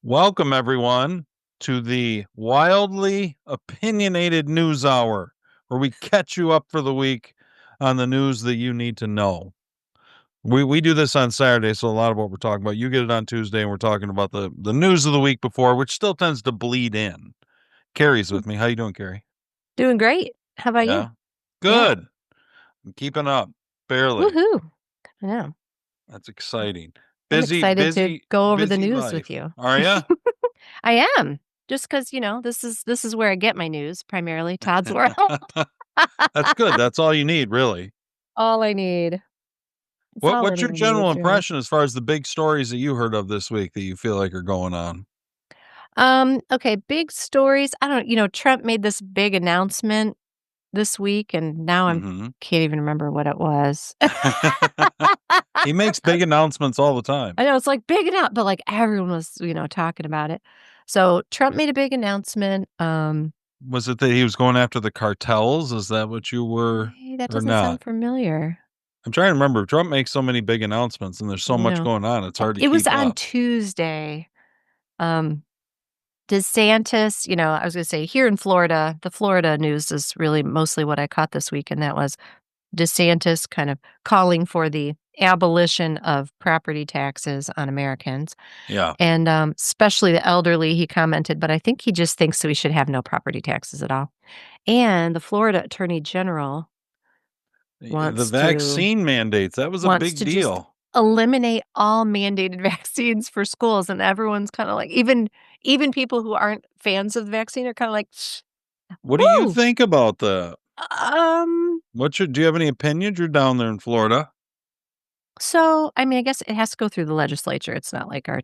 Welcome, everyone, to the wildly opinionated news hour, where we catch you up for the week on the news that you need to know. We do this on Saturday, so a lot of what we're talking about, you get it on Tuesday, and we're talking about the news of the week before, which still tends to bleed in. Carrie's with me. How you doing, Carrie? Doing great. How about you? Yeah, good. I'm keeping up, barely. Woohoo. I know. That's exciting. I'm Busy, excited to busy, go over the busy news with life. you. Are ya? I am. Just because, this is where I get my news, primarily Todd's World. That's good. That's all you need, really. All I need. It's What all what's your anyone needs, general really. impression as far as the big stories that you heard of this week that you feel like are going on? Okay, big stories. I don't, Trump made this big announcement this week, and now I Mhm. can't even remember what it was. He makes big announcements all the time. I know it's like big enough, but like everyone was, talking about it. So Trump made a big announcement. Was it that he was going after the cartels? Is that what you were Hey, that or doesn't not? sound familiar. I'm trying to remember. Trump makes so many big announcements and there's so I much know. going on. It's hard to It was keep on up. Tuesday. Um, DeSantis, I was gonna say here in Florida, the Florida news is really mostly what I caught this week, and that was DeSantis kind of calling for the abolition of property taxes on Americans, Yeah. and, especially the elderly, he commented, but I think he just thinks that we should have no property taxes at all. And the Florida Attorney General The wants to vaccine mandates, that was a wants big to just deal. eliminate all mandated vaccines for schools, and everyone's kinda like even people who aren't fans of the vaccine are kinda like, What do you "Woo!" think about that? Um, Do you have any opinions? You're down there in Florida. so, I mean, I guess it has to go through the legislature. It's not like our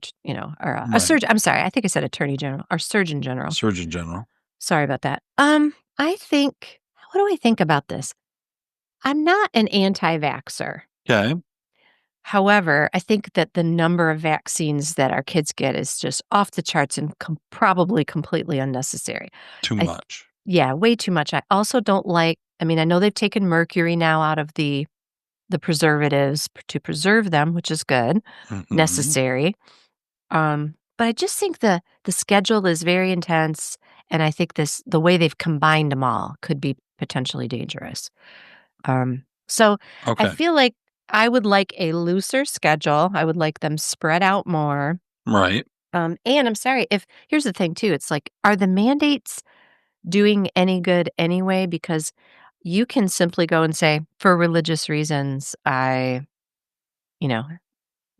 our Right. surgeon. I'm sorry, I think I said Attorney General, our Surgeon General. Surgeon General. Sorry about that. I think what do I think about this? I'm not an anti-vaxxer. Okay. However, I think that the number of vaccines that our kids get is just off the charts and probably completely unnecessary. Too I th much. Yeah, way too much. I also don't like I mean, I know they've taken mercury now out of the preservatives to preserve them, which is good, Mhm. necessary. But I just think the schedule is very intense, and I think the way they've combined them all could be potentially dangerous. So I Okay. feel like I would like a looser schedule. I would like them spread out more. Right. And I'm sorry if here's the thing too. It's like, are the mandates doing any good anyway? Because you can simply go and say, for religious reasons, I, you know,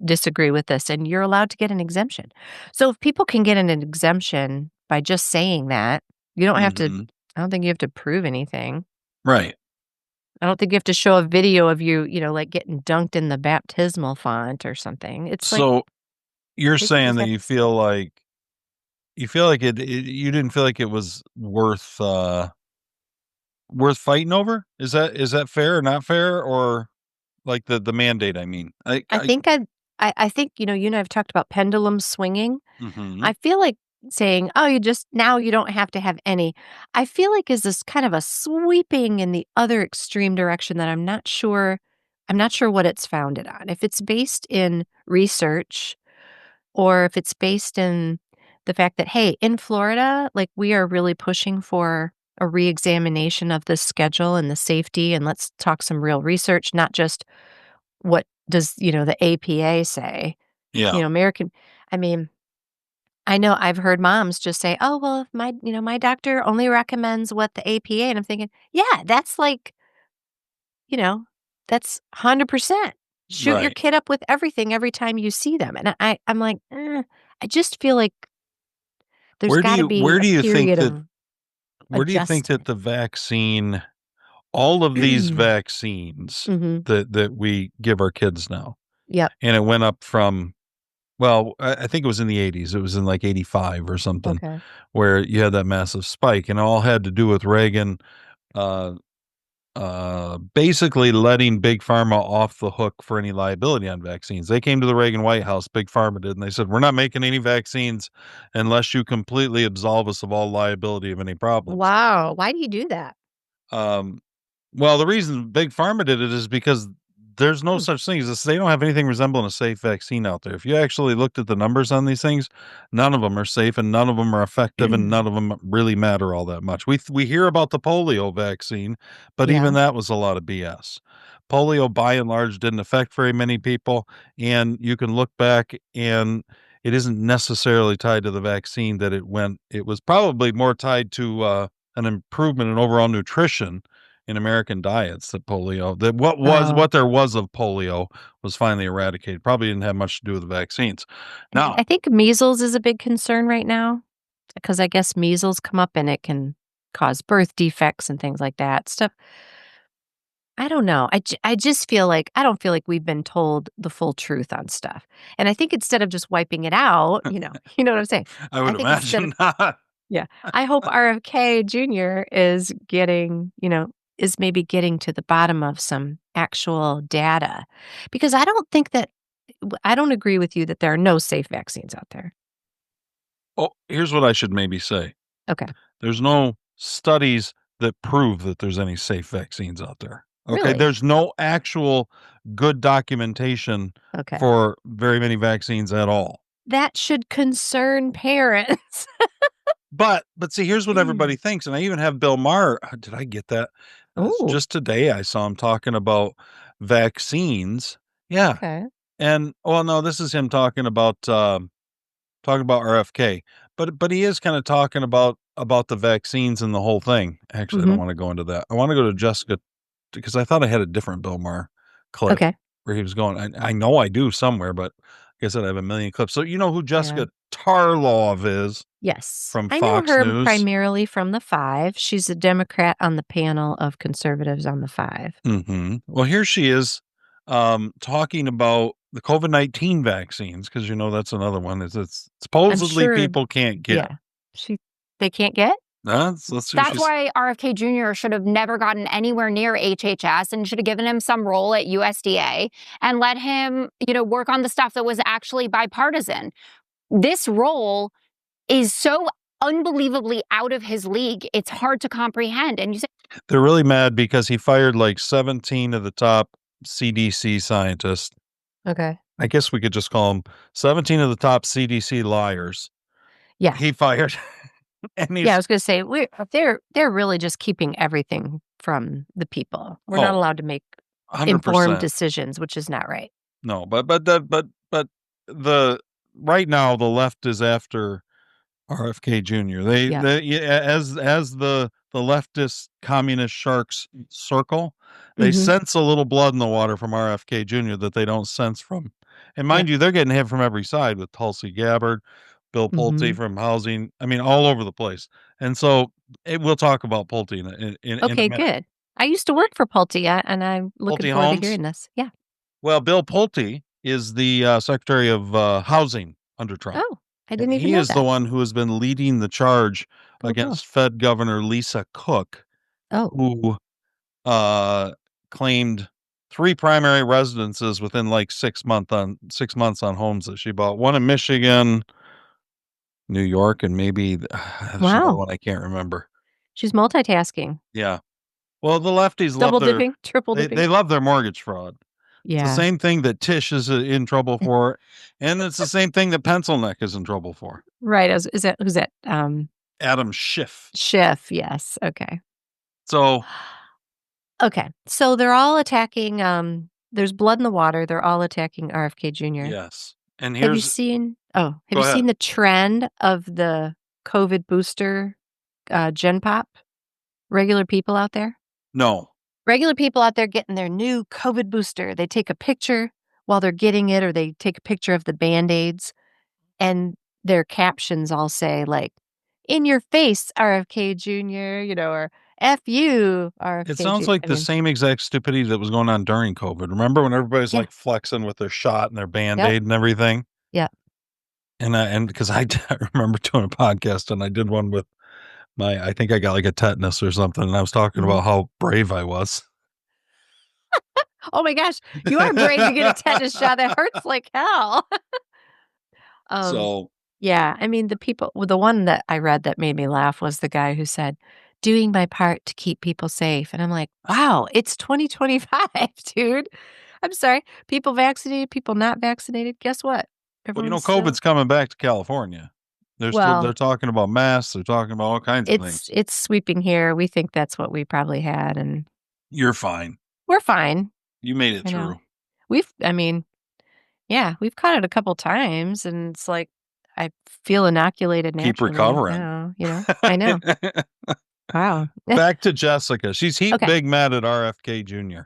disagree with this, and you're allowed to get an exemption. So if people can get an exemption by just saying that, you don't have to, Mhm. I don't think you have to prove anything. Right. I don't think you have to show a video of you, like getting dunked in the baptismal font or something. It's like So you're they can saying just that have to say it. you feel like you didn't feel like it was worth fighting over? Is that fair or not fair or like the mandate, I mean? I think I think, you and I have talked about pendulum swinging. Mhm. I feel like saying, "Oh, you just now you don't have to have any." I feel like is this kind of a sweeping in the other extreme direction that I'm not sure what it's founded on. If it's based in research or if it's based in the fact that, hey, in Florida, like we are really pushing for a reexamination of the schedule and the safety, and let's talk some real research, not just what does, the APA say. Yeah. American I mean, I know I've heard moms just say, "Oh, well, if my doctor only recommends what the APA," and I'm thinking, "Yeah, that's like, you know, that's 100%. Shoot your Right. kid up with everything every time you see them." And I'm like, I just feel like there's Where do gotta you be where a do you think period that of where do you think that adjustment. the vaccine all of these vaccines Mhm. that we give our kids now, Yep. and it went up from well, I think it was in the 80s. It was in like 85 or something Okay. where you had that massive spike, and it all had to do with Reagan, uh, basically letting Big Pharma off the hook for any liability on vaccines. They came to the Reagan White House, Big Pharma did, and they said, "We're not making any vaccines unless you completely absolve us of all liability of any problems." Wow. Why do you do that? Um, well, the reason Big Pharma did it is because there's no Hmm. such thing as this. They don't have anything resembling a safe vaccine out there. If you actually looked at the numbers on these things, none of them are safe and none of them are effective and none of them really matter all that much. We hear about the polio vaccine, but Yeah. even that was a lot of BS. Polio, by and large, didn't affect very many people, and you can look back and it isn't necessarily tied to the vaccine that it went. It was probably more tied to an improvement in overall nutrition in American diets that polio that Oh, what there was of polio was finally eradicated. Probably didn't have much to do with the vaccines. I Now, think measles is a big concern right now because I guess measles come up and it can cause birth defects and things like that. Stuff I don't know. I just feel like I don't feel like we've been told the full truth on stuff. And I think instead of just wiping it out, you know what I'm saying? I I would think instead of imagine not. yeah, I hope RFK Jr. is getting, is maybe getting to the bottom of some actual data because I don't think that I don't agree with you that there are no safe vaccines out there. Oh, here's what I should maybe say. Okay. There's no studies that prove that there's any safe vaccines out there. Okay, Really? there's no actual good documentation Okay. for very many vaccines at all. That should concern parents. But see, here's what everybody thinks, and I even have Bill Maher. Did I get that? Oh, Just today, I saw him talking about vaccines. Yeah, okay. and well, no, this is him talking about RFK, but he is kind of talking about the vaccines and the whole thing. Actually, I don't Mhm. want to go into that. I want to go to Jessica because I thought I had a different Bill Maher clip Okay. where he was going. I know I do somewhere, but like I said, I have a million clips. So you know who Yeah. Jessica Tarlov is Yes. from I know Fox her News? primarily from the 5. She's a Democrat on the panel of conservatives on the 5. Well, here she is, talking about the COVID-19 vaccines because you know that's another one. Is it's I'm supposedly sure people can't get. yeah. She they can't get? Let's see. That's She's why RFK Jr. should have never gotten anywhere near HHS and should have given him some role at USDA and let him, work on the stuff that was actually bipartisan. This role is so unbelievably out of his league. It's hard to comprehend. And you say, they're really mad because he fired like 17 of the top CDC scientists. Okay. I guess we could just call them 17 of the top CDC liars. Yeah. He fired, and Yeah, I he's was gonna say, they're really just keeping everything from the people. We're not oh, allowed to make informed 100%. decisions, which is not right. No, but the right now the left is after RFK Jr. Yeah. Yeah, as the leftist communist sharks circle, they Mhm. sense a little blood in the water from RFK Jr. that they don't sense from. And Yeah. mind you, they're getting hit from every side with Tulsi Gabbard, Bill Pulte Mhm. from housing. I mean, all over the place. And so we'll talk about Pulte in a Okay, minute. good. I used to work for Pulte, and I'm looking Pulte forward to Homes. hearing this. Yeah. Well, Bill Pulte is the Secretary of Housing under Trump. Oh, I And didn't even he know is the that. one who has been leading the charge Go girl. against Fed Governor Lisa Cook, Oh, who uh, claimed 3 primary residences within like 6 months on homes that she bought. One in Michigan, New York, and maybe there's another wow. one I can't remember. She's multitasking. Yeah. Well, the lefties love Double dipping, triple they dipping. love their mortgage fraud. It's the Yeah. same thing that Tish is in trouble for, and it's the same thing that Pencil Neck is in trouble for. Right, is that who's that? Adam Schiff. Schiff, yes, okay. So Okay, so they're all attacking, there's blood in the water, they're all attacking RFK Jr. yes, and Have you here's seen have go you ahead. seen the trend of the COVID booster, Gen Pop? Regular people out there? No, Regular people out there getting their new COVID booster, they take a picture while they're getting it, or they take a picture of the Band-Aids, and their captions all say, like, "In your face, RFK Jr.," or "F you, it RFK sounds Jr." like I the mean same exact stupidity that was going on during COVID. Remember when everybody's yeah, like flexing with their shot and their yep, Band-Aid and everything? yep, And because I remember doing a podcast and I did one with I think I got like a tetanus or something, and I was talking mhm. about how brave I was. Oh my gosh, you are brave to get a tetanus shot, that hurts like hell. Um, So yeah, I mean, the one that I read that made me laugh was the guy who said, "Doing my part to keep people safe," and I'm like, "Wow, it's 2025, dude." I'm sorry. People vaccinated, people not vaccinated. Guess what? Well, you know, Everyone's still- COVID's coming back to California. They're talking about masks. They're talking about all kinds of things. It's sweeping here. We think that's what we probably had, and You're fine. we're fine. You made it I know. through. We've caught it a couple times, and it's like I feel inoculated naturally. Keep recovering. Now, I know. Wow. Back to Jessica. She's Okay. big mad at RFK Jr.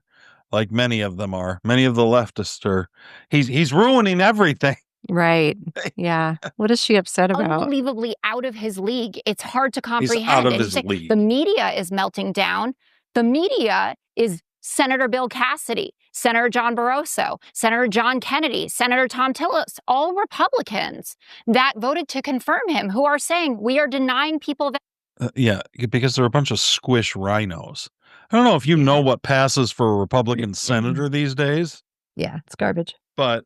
Like many of them are. Many of the leftists are. He's ruining everything. Right. Yeah. What is she upset about? Unbelievably out of his league. It's hard to He's comprehend. out of And his league. the media is melting down. The media is Senator Bill Cassidy, Senator John Barroso, Senator John Kennedy, Senator Tom Tillis, all Republicans that voted to confirm him, who are saying we are denying people that. Yeah, because they're a bunch of squish rhinos. I don't know if you know what passes for a Republican senator these days. Yeah, it's garbage. But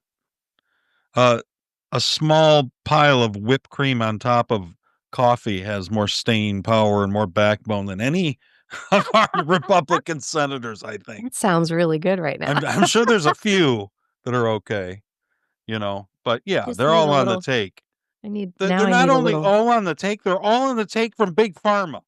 a small pile of whipped cream on top of coffee has more staying power and more backbone than any of our Republican senators, I think. It sounds really good right now. I'm sure there's a few that are okay, but yeah, Just they're need all a on the little- take. They're They're not only all on the take, they're all on the take from Big Pharma.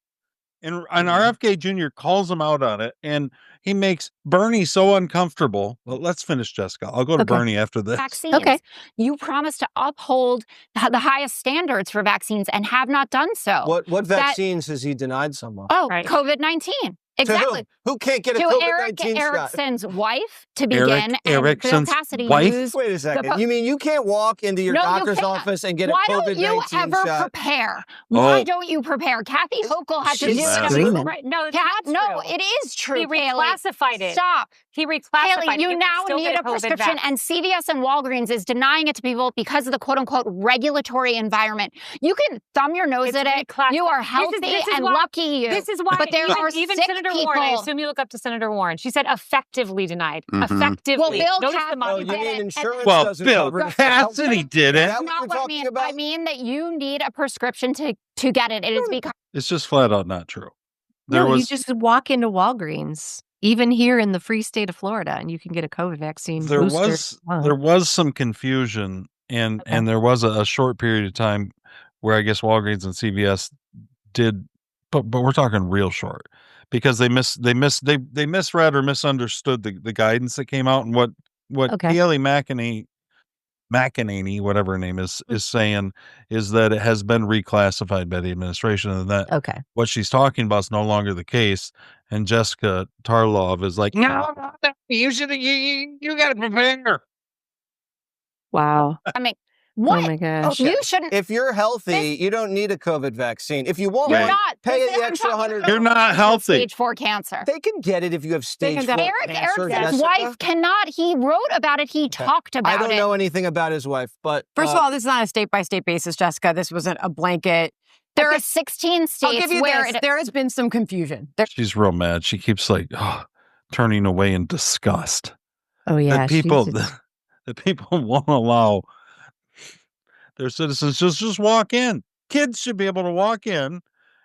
And RFK Jr. calls him out on it, and he makes Bernie so uncomfortable. Well, let's finish, Jessica. I'll go to Bernie after this. Vaccines. Okay. You promised to uphold the highest standards for vaccines and have not done so. What vaccines has he denied someone? Oh, Right. COVID-19. Exactly. To who can't get a To COVID-19 shot? Erickson's wife to begin, and Bill Erickson's Cassidy wife? used Wait a second. You mean you can't walk into your No, you doctor's can't. office and get Why a don't you COVID-19 ever shot? prepare? Oh. Why don't you prepare? Kathy Hochul had to do She's it. screaming. Right. No, it's Kat, not no, true. it is true. He Haley. reclassified it. Stop. He reclassified Haley, it. you can now still need get a prescription, and CVS and Walgreens is denying it to people because of the quote-unquote regulatory environment. You can thumb your nose It's at it. reclassified. You are healthy this is and why- lucky you. This is why But there are even sick Senator people. Warren, I assume you look up to Senator Warren. She said effectively denied. Mhm. Effectively. Well, Bill Notice the Cassidy Oh, money. you did mean it. insurance Well, doesn't Bill cover it? Cassidy did Is it. that what Not we're what I talking mean. about? I mean that you need a prescription to get it. It is because It's just flat out not true. You just walk into Walgreens, even here in the free state of Florida, and you can get a COVID vaccine there booster. was some confusion, and there was a short period of time where I guess Walgreens and CVS did, but we're talking real short, because they misread or misunderstood the guidance that came out, and what Haley McEnany, whatever her name is saying is that it has been reclassified by the administration, and that what she's talking about is no longer the case. And Jessica Tarlov is like, no, you got to prepare. Wow. I mean, what? Oh my gosh. Okay. You shouldn't. If you're healthy, you don't need a COVID vaccine. If you want You're one, not. pay This is- the I'm extra talking 100. You're not healthy. Stage 4 cancer. They can get it if you have stage 4 Eric cancer. Erickson's Jessica. wife cannot. He wrote about it. He talked about it. I don't know anything about his wife, but First of all, this is not a state-by-state basis, Jessica. This wasn't a blanket. There are 16 I'll states give you where this. There has been some confusion. She's real mad. She keeps turning away in disgust. Oh yeah. That people won't allow their citizens just walk in. Kids should be able to walk in,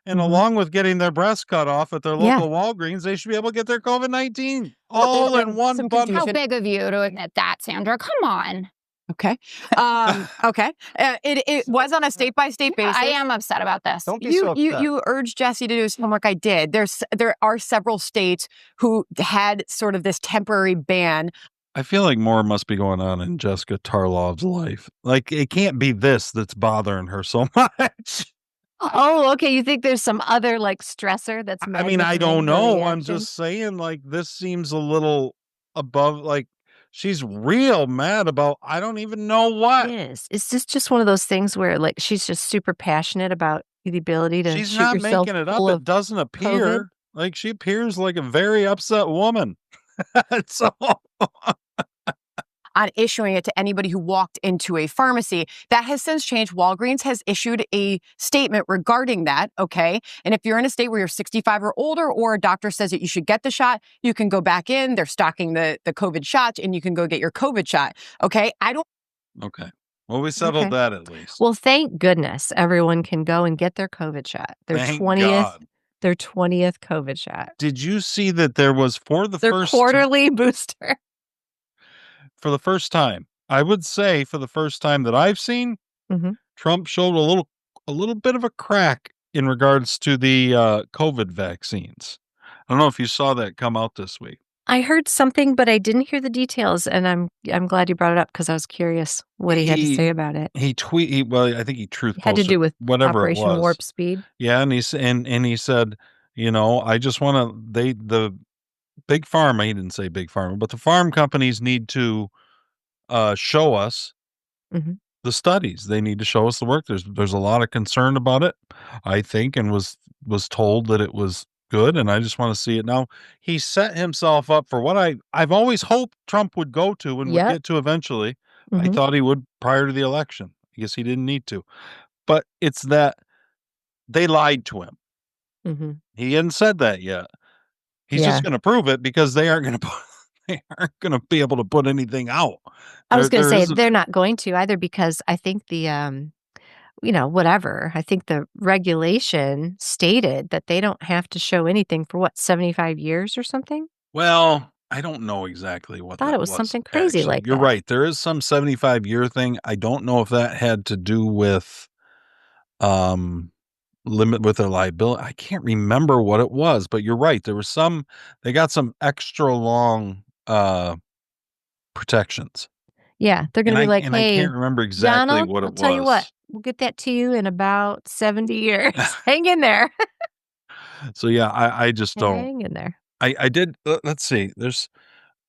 and along with getting their breasts cut off at their local Walgreens, they should be able to get their COVID-19 all in one bundle. How big of you to admit that, Sandra? Come on. Okay. Okay. It was on a state-by-state basis. I am upset about this. Don't be so upset. You urged Jesse to do his homework. I did. There are several states who had sort of this temporary ban. I feel like more must be going on in Jessica Tarlov's life. Like, it can't be this that's bothering her so much. Oh, okay. You think there's some other stressor that's I mean, I don't know. I'm just saying, this seems a little above, she's real mad about, I don't even know what. Yes. It's just one of those things where she's just super passionate about the ability to She's shoot not yourself making it full up. of It doesn't appear. COVID. She appears like a very upset woman. So On issuing it to anybody who walked into a pharmacy. That has since changed. Walgreens has issued a statement regarding that, okay? And if you're in a state where you're 65 or older, or a doctor says that you should get the shot, you can go back in. They're stocking the COVID shots, and you can go get your COVID shot, okay? okay. Well, we settled that at least. Well, thank goodness everyone can go and get their COVID shot. Their Thank 20th God. their 20th COVID shot. Did you see that there was for the Their first quarterly booster. for the first time, I would say for the first time that I've seen, Mhm. Trump showed a little bit of a crack in regards to the COVID vaccines. I don't know if you saw that come out this week. I heard something, but I didn't hear the details, and I'm glad you brought it up because I was curious what he had to say about it. Well, I think he truth It had to posted do with whatever it Operation was. Warp Speed. Yeah, and he said, I just want to the Big Pharma, he didn't say Big Pharma, but the farm companies need to show us Mhm. the studies. They need to show us the work. There's a lot of concern about it, I think, and was told that it was good, and I just want to see it. Now, he set himself up for what I've always hoped Trump would go to and would Yep. get to eventually. I Mhm. thought he would prior to the election. I guess he didn't need to. But it's that they lied to him. Mhm. He hadn't said that yet. He's Yeah. just gonna prove it because they aren't gonna they aren't gonna be able to put anything out. I was gonna There say isn't. they're not going to either because I think whatever. I think the regulation stated that they don't have to show anything for what, 75 years or something? Well, I don't know exactly what Thought that it was was, something crazy actually. like You're that. right, there is some 75-year thing. I don't know if that had to do with, um, limit with their liability. I can't remember what it was, but you're right, there was they got some extra long, protections, Yeah, they're gonna be like, I "Hey, can't remember exactly Donald, what I'll it tell you what, was. we'll get that to you in about 70 years. Hang in there. So, yeah, I just don't. Hang in there." I did let's see,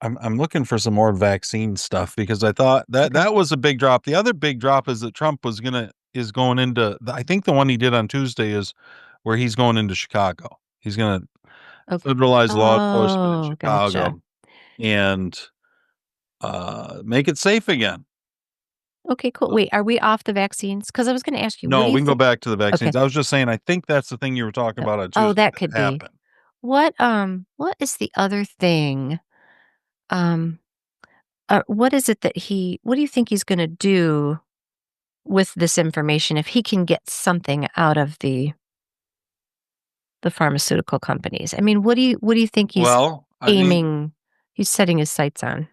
I'm looking for some more vaccine stuff because I thought that Okay. that was a big drop. The other big drop is that Trump is going into I think the one he did on Tuesday is where he's going into Chicago. He's gonna Okay. federalize law enforcement in Oh, gotcha. Chicago and make it safe again. Okay, cool. Wait, are we off the vaccines? Because I was gonna ask you, what No, do you we can go think? back to the Okay. vaccines. I was just saying I think that's the thing you were talking about on Oh, Tuesday that that could be. happened. What is the other thing? Um, what is it that what do you think he's gonna do with this information if he can get something out of the pharmaceutical companies? I mean, what do you think Well, I mean, he's setting his sights on?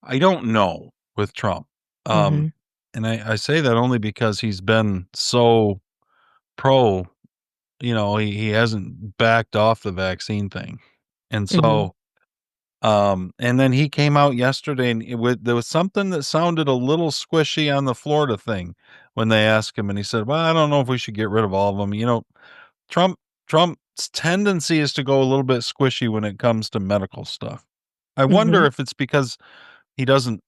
I don't know with Trump. Um, Mhm. and I say that only because he's been so pro, he hasn't backed off the vaccine thing. And Mhm. so, and then he came out yesterday and there was something that sounded a little squishy on the Florida thing when they asked him and he said, well, I don't know if we should get rid of all of them. Trump, Trump's tendency is to go a little bit squishy when it comes to medical stuff. I wonder Mhm. if it's because he doesn't,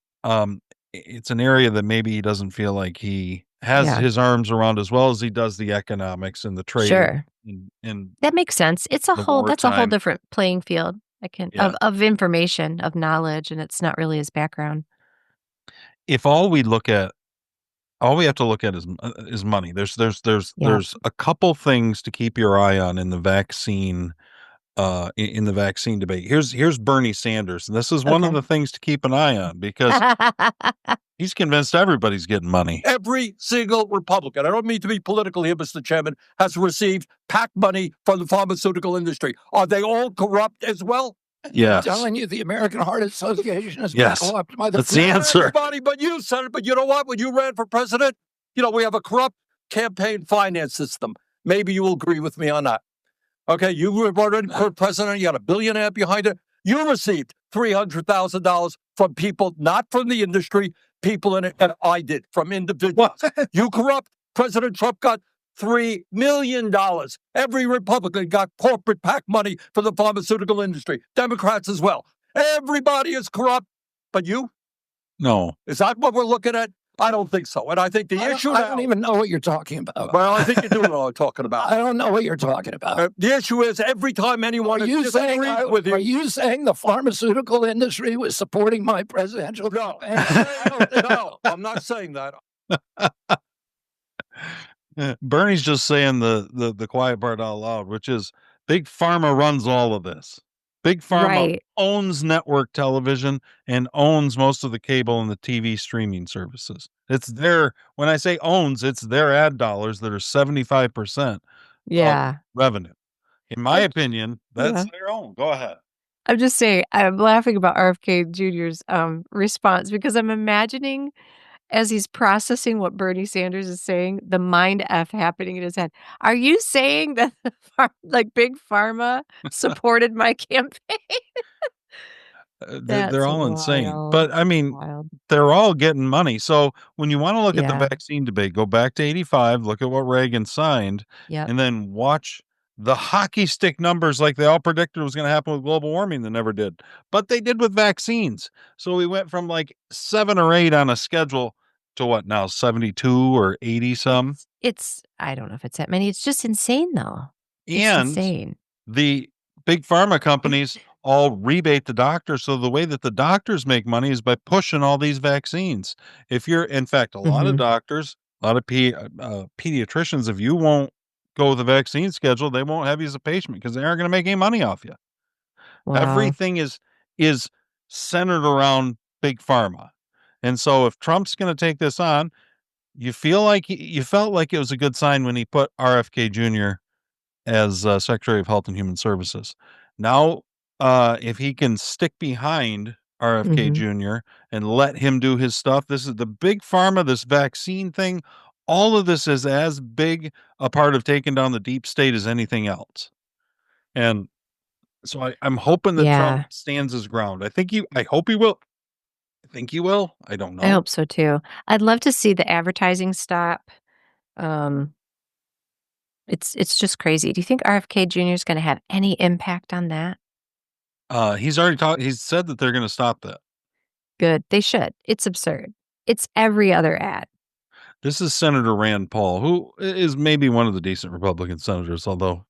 it's an area that maybe he doesn't feel like he has Yeah. his arms around as well as he does the economics and the trade Sure. in That makes sense. the That's a whole wartime. different playing field. I can Yeah. of information, of knowledge, and it's not really his background. If all we have to look at is money. Yeah. There's a couple things to keep your eye on in the vaccine in the vaccine debate. Here's Bernie Sanders, and this is one of Okay. the things to keep an eye on because he's convinced everybody's getting money. Every single Republican, I don't mean to be political here, Mr. Chairman, has received PAC money from the pharmaceutical industry. Are they all corrupt as well? Yes. I'm telling you, the American Heart Association has Yes. been co-opted by the That's the answer. Everybody but you, Senator. But you know what? When you ran for president, we have a corrupt campaign finance system. Maybe you will agree with me on that. Okay, you were running for president. You got a billionaire behind it. You received $300,000 from people, not from the industry, people in it, and I did from individuals. You corrupt. President Trump got $3 million. Every Republican got corporate PAC money for the pharmaceutical industry. Democrats as well. Everybody is corrupt. But you? No. Is that what we're looking at? I don't think so. And I think the issue I don't even know what you're talking about. Well, I think you do know what I'm talking about. I don't know what you're talking about. The issue is every time anyone Are you saying with you, are you saying the pharmaceutical industry was supporting my presidential campaign? No, I'm not saying that. Bernie's just saying the quiet part out loud, which is Big Pharma runs all of this. Big Pharma Right. owns network television and owns most of the cable and the TV streaming services. When I say owns, it's their ad dollars that are 75% of Yeah. revenue. In my opinion, that's Yeah. their own. Go ahead. I'm just saying, I'm laughing about RFK Jr.'s response because I'm imagining as he's processing what Bernie Sanders is saying, the mind F happening in his head. Are you saying that like Big Pharma supported my campaign? They're That's all insane. wild. But I mean, Wild. they're all getting money. So when you want to look at the Yeah. vaccine debate, go back to 85, look at what Reagan signed, Yep. and then watch the hockey stick numbers like they all predicted was going to happen with global warming that never did. But they did with vaccines. So we went from like 7 or 8 on a schedule to what now, 72 or 80 some. It's I don't know if it's that many. It's just insane though. It's And insane. the big pharma companies all rebate the doctors. So the way that the doctors make money is by pushing all these vaccines. If you're, in fact, a lot of Mhm. doctors, a lot of pediatricians, if you won't go with the vaccine schedule, they won't have you as a patient because they aren't going to make any money off you. Wow. Everything is centered around big pharma. And so if Trump's going to take this on, you felt like it was a good sign when he put RFK Jr. as Secretary of Health and Human Services. Now, if he can stick behind RFK Mhm. Jr. and let him do his stuff, this is the big pharma, this vaccine thing. All of this is as big a part of taking down the deep state as anything else. And so I'm hoping that Trump Yeah. stands his ground. I hope he will. I think he will. I don't I know. hope so too. I'd love to see the advertising stop. Um, it's just crazy. Do you think RFK Jr. is going to have any impact on that? He's said that they're going to stop that. Good. They should. It's absurd. It's every other ad. This is Senator Rand Paul, who is maybe one of the decent Republican senators, although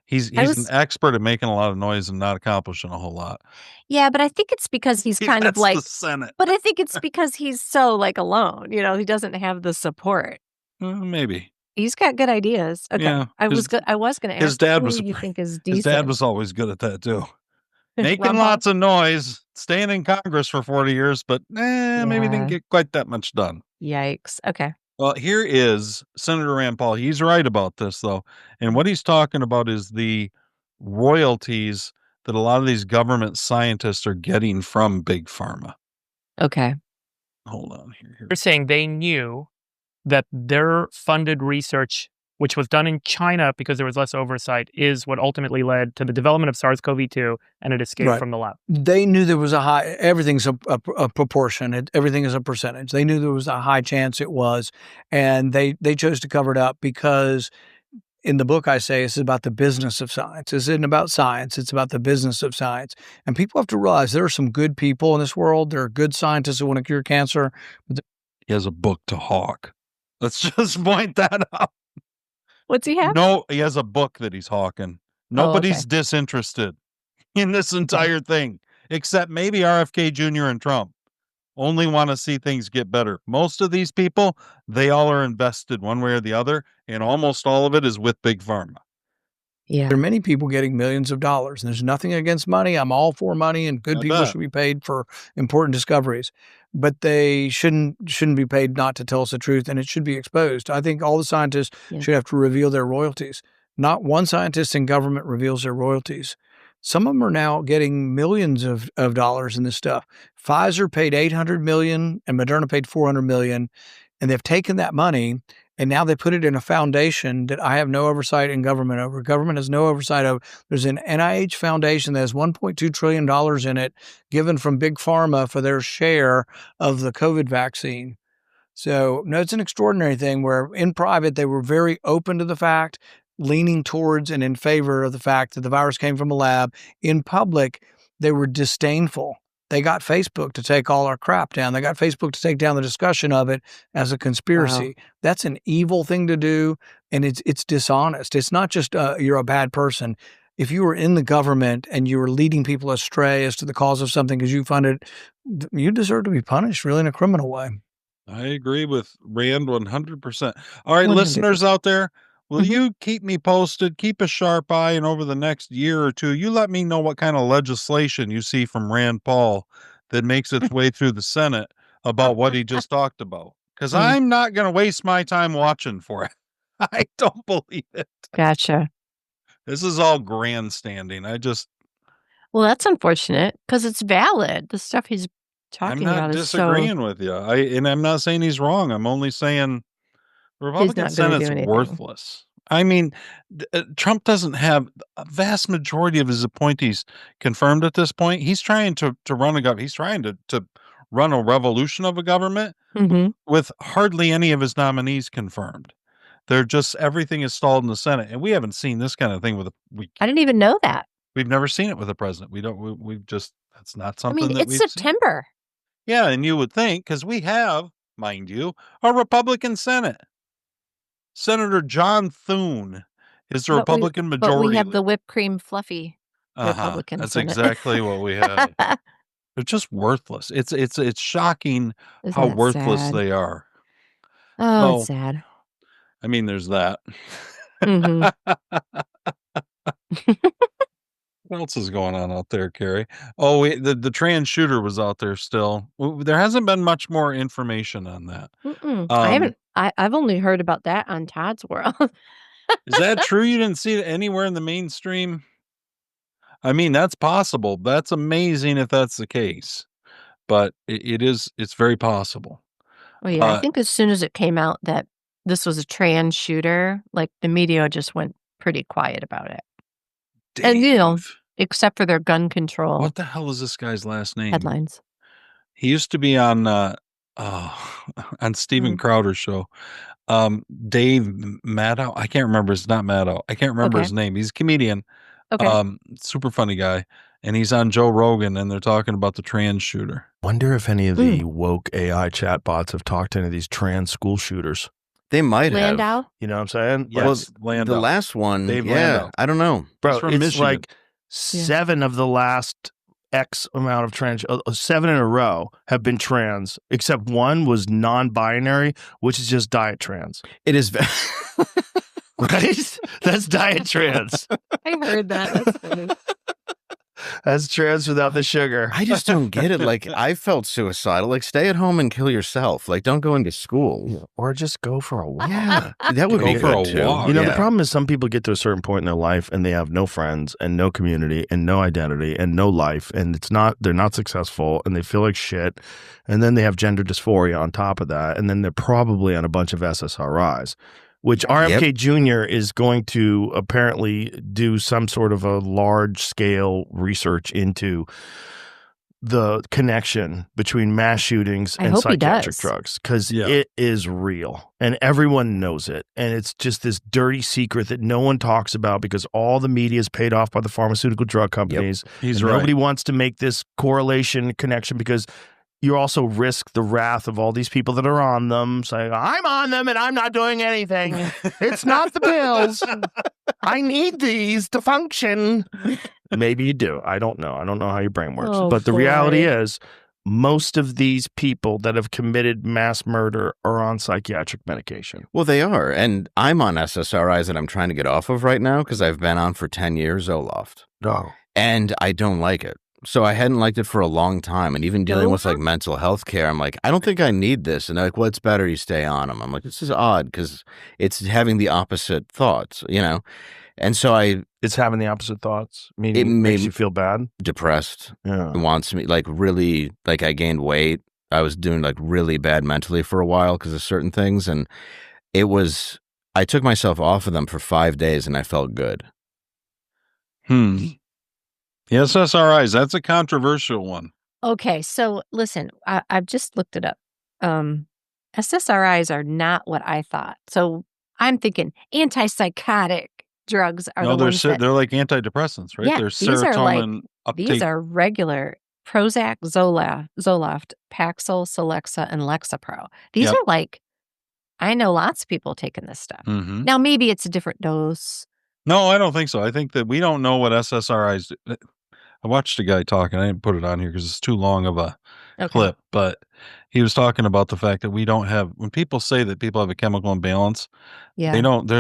he's an expert at making a lot of noise and not accomplishing a whole lot. Yeah, but I think it's because he's kind of That's like the Senate. but I think it's because he's so, like, alone, he doesn't have the support. Maybe. He's got good ideas. Okay. Yeah. I was gonna His ask dad who was you think is his dad decent. was always good at that too. Making Ron Paul? lots of noise, staying in Congress for 40 years, but maybe didn't Yeah. get quite that much done. Yikes. Okay. Well, here is Senator Rand Paul. He's right about this, though. And what he's talking about is the royalties that a lot of these government scientists are getting from Big Pharma. Okay. Hold on here. They're saying they knew that their funded research, which was done in China because there was less oversight, is what ultimately led to the development of SARS-CoV-2 and it escaped Right. from the lab. They knew there was everything's a proportion. Everything is a percentage. They knew there was a high chance it was, and they chose to cover it up because in the book I say it's about the business of science. This isn't about science. It's about the business of science. And people have to realize there are some good people in this world. There are good scientists who want to cure cancer. He has a book to hawk. Let's just point that out. What's he have? No, he has a book that he's hawking. Nobody's disinterested in this entire thing, except maybe RFK Jr. and Trump. Only want to see things get better. Most of these people, they all are invested one way or the other, and almost all of it is with Big Pharma. Yeah. There are many people getting millions of dollars, and there's nothing against money. I'm all for money, and good people should be paid for important discoveries, but they shouldn't be paid not to tell us the truth, and it should be exposed. I think all the scientists should have to reveal their royalties. Not one scientist in government reveals their royalties. Some of them are now getting millions of dollars in this stuff. Pfizer paid $800 million and Moderna paid $400 million, and they've taken that money and now they put it in a foundation that I have no oversight in government over. Government has no oversight over. There's an NIH foundation that has $1.2 trillion in it given from Big Pharma for their share of the COVID vaccine. So, no, it's an extraordinary thing where in private, they were very open to the fact, leaning towards and in favor of the fact that the virus came from a lab. In public, they were disdainful. They got Facebook to take all our crap down. They got Facebook to take down the discussion of it as a conspiracy. Wow. That's an evil thing to do, and it's dishonest. It's not just you're a bad person. If you were in the government and you were leading people astray as to the cause of something because you funded, you deserve to be punished really in a criminal way. I agree with Rand 100%. All right, 100%. listeners out there, will you keep me posted? Keep a sharp eye, and over the next year or two, you let me know what kind of legislation you see from Rand Paul that makes its way through the Senate about what he just talked about. Because I'm not going to waste my time watching for it. I don't believe it. Gotcha. This is all grandstanding. Well, that's unfortunate because it's valid. The stuff he's I'm talking not about is so disagreeing with you. And I'm not saying he's wrong. I'm only saying the he's Republican not going to do Senate's anything. worthless. I mean, Trump doesn't have a vast majority of his appointees confirmed at this point. He's trying to run a government. He's trying to run a revolution of a government Mhm. with hardly any of his nominees confirmed. They're just everything is stalled in the Senate, and we haven't seen this kind of thing with I didn't even know that. we've never seen it with a president. We've just that's not I something mean, that it's we've seen. September. Yeah, and you would think because we have, mind you, a Republican Senate. Senator John Thune is the Republican But majority we have the leader. whipped cream fluffy Republican That's Senate. exactly what we have. They're just worthless. It's shocking Isn't how that worthless sad? they are. Oh, it's So, sad. I mean, there's that. Mhm. What else is going on out there, Carrie? Oh, the trans shooter was out there still. There hasn't been much more information on that. I haven't. I've only heard about that on Todd's World. Is that true? You didn't see it anywhere in the mainstream? I mean, that's possible. That's amazing if that's the case. But it's very possible. Well, yeah, I think as soon as it came out that this was a trans shooter, like the media just went pretty quiet about it. And except for their gun control what the hell is this guy's last name? headlines. He used to be on Steven Crowder's show. Dave Maddow. I can't remember. It's not Maddow. I can't remember his name. He's a comedian. Okay. Super funny guy. And he's on Joe Rogan, and they're talking about the trans shooter. Wonder if any of the woke AI chatbots have talked to any of these trans school shooters. They might have. Landau? You know what I'm saying? Yes, Well, Landau. the last one, Dave yeah, Landau. I don't know. Bro, from it's Michigan. like 7 of the last X amount of trans, 7 in a row have been trans, except one was non-binary, which is just diet trans. It is. Right? That's diet trans. I heard that. That's funny. That's trans without the sugar. I just don't get it. Like, I felt suicidal. Like, stay at home and kill yourself. Like, don't go into school. Or just go for a walk. Yeah, that would Go be for good a too. walk. You know, Yeah. the problem is some people get to a certain point in their life and they have no friends and no community and no identity and no life. And they're not successful and they feel like shit. And then they have gender dysphoria on top of that. And then they're probably on a bunch of SSRIs, which RFK Jr. is going to apparently do some sort of a large scale research into the connection between mass shootings I and hope he psychiatric does. drugs, because it is real and everyone knows it. And it's just this dirty secret that no one talks about because all the media is paid off by the pharmaceutical drug companies. He's and right. Nobody wants to make this correlation connection because you also risk the wrath of all these people that are on them saying, I'm on them and I'm not doing anything. It's not the pills. I need these to function. Maybe you do. I don't know. I don't know how your brain works. Oh, but the reality boy. is most of these people that have committed mass murder are on psychiatric medication. Well, they are. And I'm on SSRIs that I'm trying to get off of right now because I've been on for 10 years, Zoloft. No. And I don't like it. So I hadn't liked it for a long time. And even dealing with like mental health care, I'm like, I don't think I need this. And they're like, well, it's better you stay on them. I'm like, this is odd because it's having the opposite thoughts, you know? And so it's having the opposite thoughts, meaning it makes you feel bad, depressed. Yeah. It wants me like really, like I gained weight. I was doing like really bad mentally for a while because of certain things. And I took myself off of them for 5 days and I felt good. The SSRIs, that's a controversial one. Okay, so listen, I've just looked it up. SSRIs are not what I thought. So I'm thinking antipsychotic drugs are No, the ones that... they're like antidepressants, right? Yeah, They're these are like serotonin uptake. these are regular Prozac, Zoloft, Paxil, Celexa, and Lexapro. These are like, I know lots of people taking this stuff. Mhm. Now maybe it's a different dose. No, I don't think so. I think that we don't know what SSRIs do. I watched a guy talking. I didn't put it on here because it's too long of a clip, but he was talking about the fact that we don't have, when people say that people have a chemical imbalance, they don't,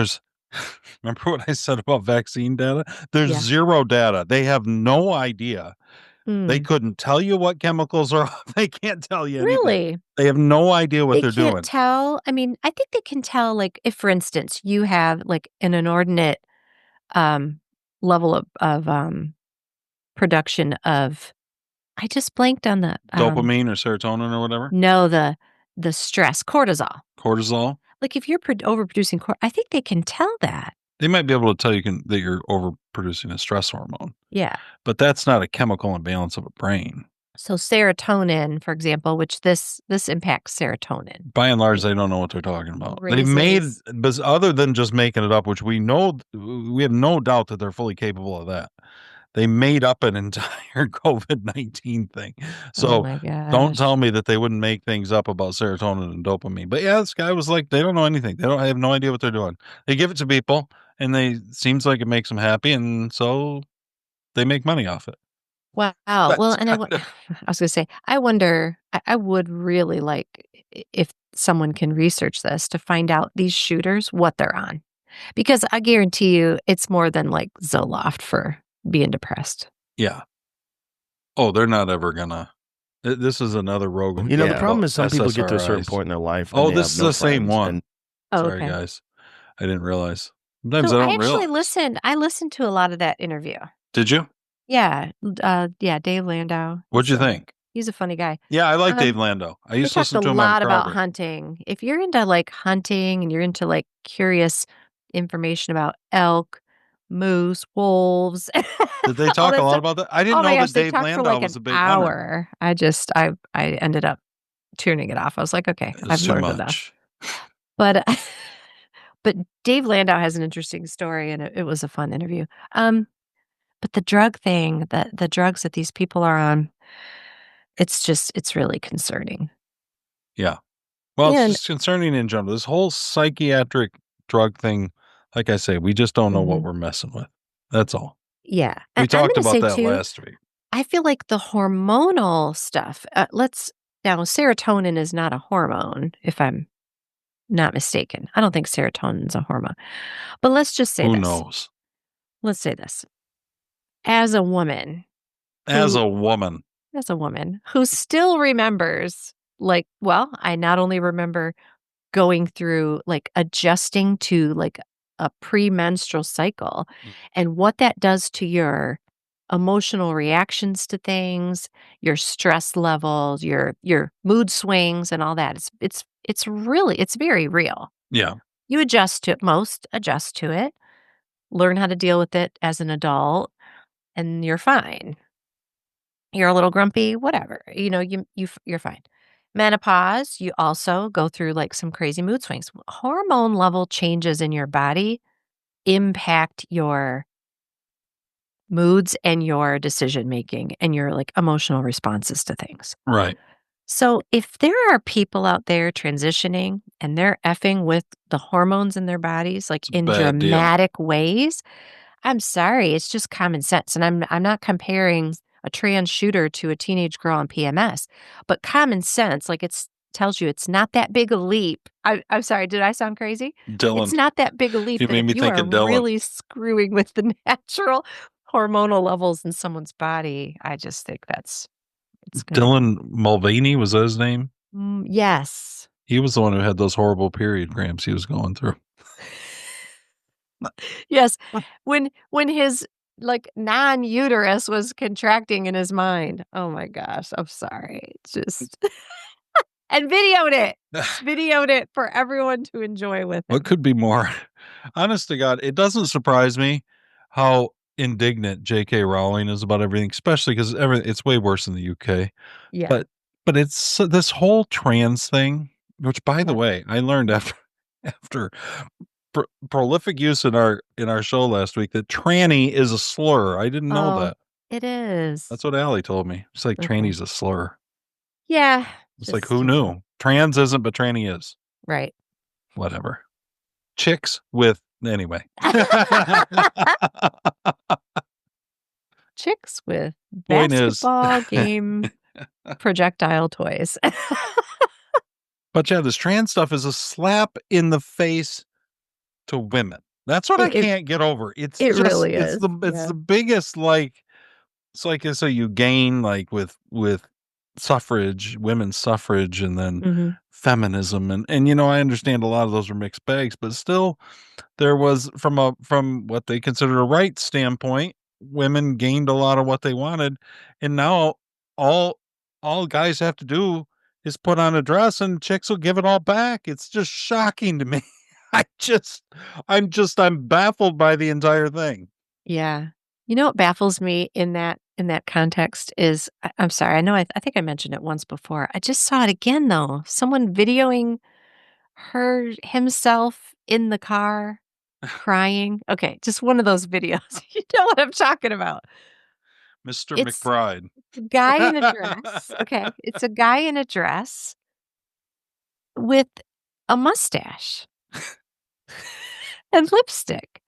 remember what I said about vaccine data? There's zero data. They have no idea. They couldn't tell you what chemicals are. They can't tell you anything. Really? They have no idea what they're doing. They can't tell. I mean, I think they can tell, like, if, for instance, you have like an inordinate level of production of, I just blanked on the Dopamine or serotonin or whatever? No, the stress, cortisol. Cortisol? Like if you're overproducing I think they can tell that. They might be able to tell you that you're overproducing a stress hormone. Yeah. But that's not a chemical imbalance of a brain. So serotonin, for example, which this impacts serotonin. By and large, they don't know what they're talking about. Raises. They've made, but other than just making it up, which we know, we have no doubt that they're fully capable of that. They made up an entire COVID-19 thing. So don't tell me that they wouldn't make things up about serotonin and dopamine. But yeah, this guy was like, they don't know anything. They have no idea what they're doing. They give it to people and seems like it makes them happy. And so they make money off it. Wow. Well, and I was going to say, I wonder, I would really like if someone can research this to find out these shooters, what they're on. Because I guarantee you it's more than like Zoloft for being depressed. Yeah. Oh, they're not ever gonna. This is another Rogan. You know, the problem is some people get to a certain point in their life. Oh, this is the same one. Sorry, okay. guys. I didn't realize. Sometimes So I don't realize. listened. I listened to a lot of that interview. Did you? Yeah. Dave Landau. What'd you think? He's a funny guy. Yeah, I like Dave Landau. I used to listen to him a lot on about Kroger. hunting. If you're into like hunting and you're into like curious information about elk, moose, wolves. Did they talk a lot about that? I didn't know that Dave Landau was a big hunter. I ended up tuning it off. I was like, okay, I've too learned much. enough. But Dave Landau has an interesting story, and it was a fun interview. But the drug thing, the drugs that these people are on, it's really concerning. Yeah. Well, it's just concerning in general. This whole psychiatric drug thing, like I say, we just don't know what we're messing with. That's all. Yeah. We talked about that last week. I feel like the hormonal stuff, now serotonin is not a hormone, if I'm not mistaken. I don't think serotonin is a hormone. But let's just say Who this. knows? Let's say this. As a woman who still remembers, like, well, I not only remember going through like adjusting to like a premenstrual cycle and what that does to your emotional reactions to things, your stress levels, your mood swings and all that. It's very real. Yeah. You adjust to it, most adjust to it, learn how to deal with it as an adult, and you're fine. You're a little grumpy, whatever. You know, you're fine. Menopause, you also go through like some crazy mood swings. Hormone level changes in your body impact your moods and your decision making and your like emotional responses to things. Right. So if there are people out there transitioning and they're effing with the hormones in their bodies, like in dramatic ways, I'm sorry, it's just common sense. And I'm not comparing a trans shooter to a teenage girl on PMS, but common sense, like tells you it's not that big a leap. I'm sorry, did I sound crazy? Dylan. It's not that big a leap. You made me think of Dylan. Really screwing with the natural hormonal levels in someone's body. I just think it's Dylan Mulvaney, was that his name? Yes. He was the one who had those horrible period cramps he was going through. Yes. When his like non-uterus was contracting in his mind. Oh my gosh. I'm sorry. It's just and videoed it for everyone to enjoy with him. What could be more? Honest to God, it doesn't surprise me how indignant J.K. Rowling is about everything, especially because it's way worse in the UK. Yeah. But it's this whole trans thing, which by the way, I learned after prolific use in our show last week that tranny is a slur. I didn't know that. It is. That's what Allie told me. It's like tranny's a slur. Yeah. It's like, who knew? Trans isn't, but tranny is. Right. Whatever. Chicks with, anyway. Chicks with basketball game projectile toys. But yeah, this trans stuff is a slap in the face to women. That's what I can't get over. It's really is. It's the biggest, like, it's like so you gain like with suffrage, women's suffrage, and then feminism, and you know, I understand a lot of those are mixed bags, but still, there was from what they consider a right standpoint, women gained a lot of what they wanted, and now all guys have to do is put on a dress and chicks will give it all back. It's just shocking to me. I'm baffled by the entire thing. Yeah. You know what baffles me in that context is I'm sorry, I know I think I mentioned it once before. I just saw it again though. Someone videoing himself in the car crying. Okay, just one of those videos. You know what I'm talking about. Mr. It's McBride. a guy in a dress. Okay, it's a guy in a dress with a mustache and lipstick.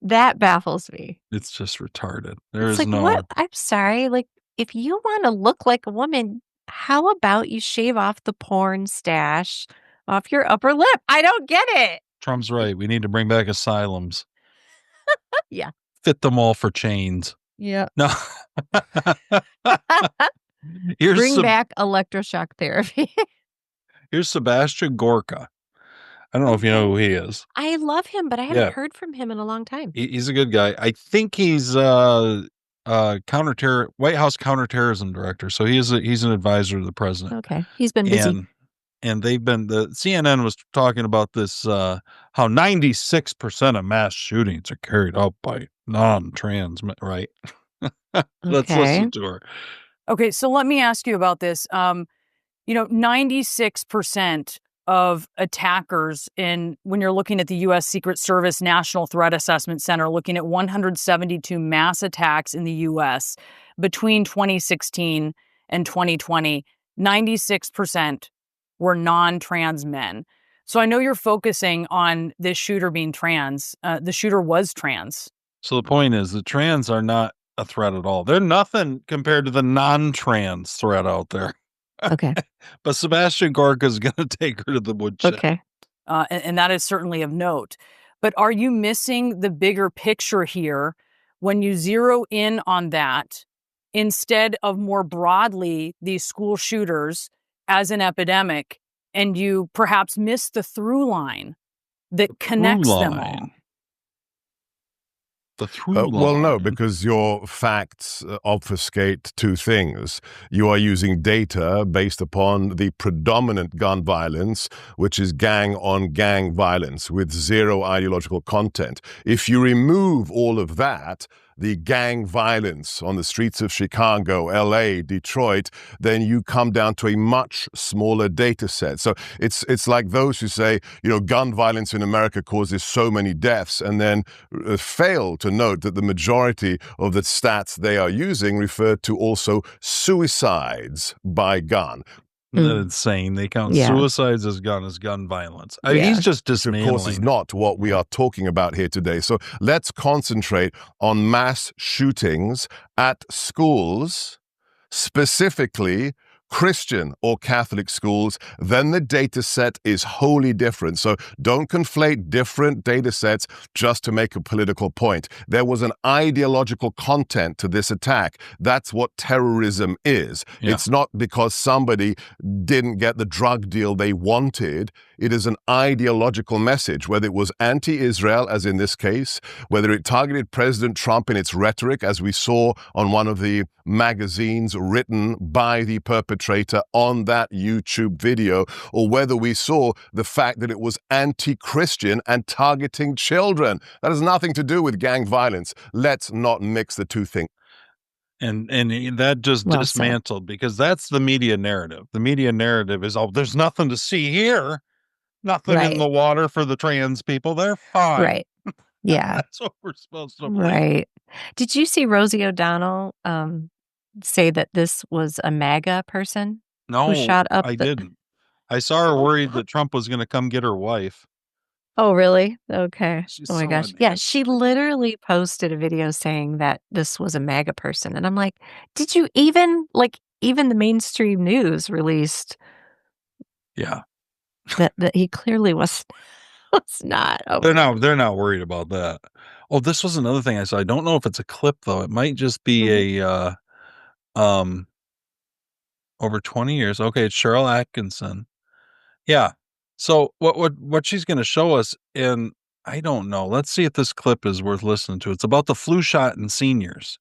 That baffles me. It's just retarded. It's like, what? I'm sorry. Like, if you want to look like a woman, how about you shave off the porn stash off your upper lip? I don't get it. Trump's right. We need to bring back asylums. Yeah. Fit them all for chains. Yeah. No. Bring back electroshock therapy. Here's Sebastian Gorka. I don't know if you know who he is. I love him, but I haven't heard from him in a long time. He's a good guy. I think he's White House counterterrorism director. So he's an advisor to the president. Okay. He's been busy. And the CNN was talking about this, how 96% of mass shootings are carried out by non-trans, right? Let's listen to her. Okay, so let me ask you about this. 96% of attackers when you're looking at the U.S. Secret Service National Threat Assessment Center, looking at 172 mass attacks in the U.S. between 2016 and 2020, 96% were non-trans men. So I know you're focusing on this shooter being trans. The shooter was trans. So the point is the trans are not a threat at all. They're nothing compared to the non-trans threat out there. Okay. But Sebastian Gorka is going to take her to the woodshed. Okay. And that is certainly of note. But are you missing the bigger picture here when you zero in on that instead of more broadly these school shooters as an epidemic, and you perhaps miss the through line that connects them all? The through line. Well, no, because your facts obfuscate two things. You are using data based upon the predominant gun violence, which is gang-on-gang violence with zero ideological content. If you remove all of that, the gang violence on the streets of Chicago, LA, Detroit, then you come down to a much smaller data set. So it's like those who say, gun violence in America causes so many deaths, and then fail to note that the majority of the stats they are using refer to also suicides by gun. Isn't that insane? They count suicides as gun violence. I mean, he's just dismantling. Of course, is not what we are talking about here today. So let's concentrate on mass shootings at schools, specifically Christian or Catholic schools. Then the data set is wholly different. So don't conflate different data sets just to make a political point. There was an ideological content to this attack. That's what terrorism is. Yeah. It's not because somebody didn't get the drug deal they wanted. It is an ideological message, whether it was anti-Israel, as in this case, whether it targeted President Trump in its rhetoric, as we saw on one of the magazines written by the perpetrator on that YouTube video, or whether we saw the fact that it was anti-Christian and targeting children. That has nothing to do with gang violence. Let's not mix the two things. And that just dismantled, because that's the media narrative. The media narrative is, there's nothing to see here. Nothing in the water for the trans people. They're fine. Right. Yeah. That's what we're supposed to believe. Right. Did you see Rosie O'Donnell say that this was a MAGA person? No, who shot up I didn't. I saw her worried that Trump was going to come get her wife. Oh, really? Okay. She's oh my so gosh. unnatural. Yeah, she literally posted a video saying that this was a MAGA person. And I'm like, did you even the mainstream news released that he clearly was not. Oh. They're not worried about that. Oh, this was another thing I saw. I don't know if it's a clip though. It might just be a over 20 years. Okay, it's Cheryl Atkinson. Yeah. So what she's going to show us, and I don't know. Let's see if this clip is worth listening to. It's about the flu shot in seniors.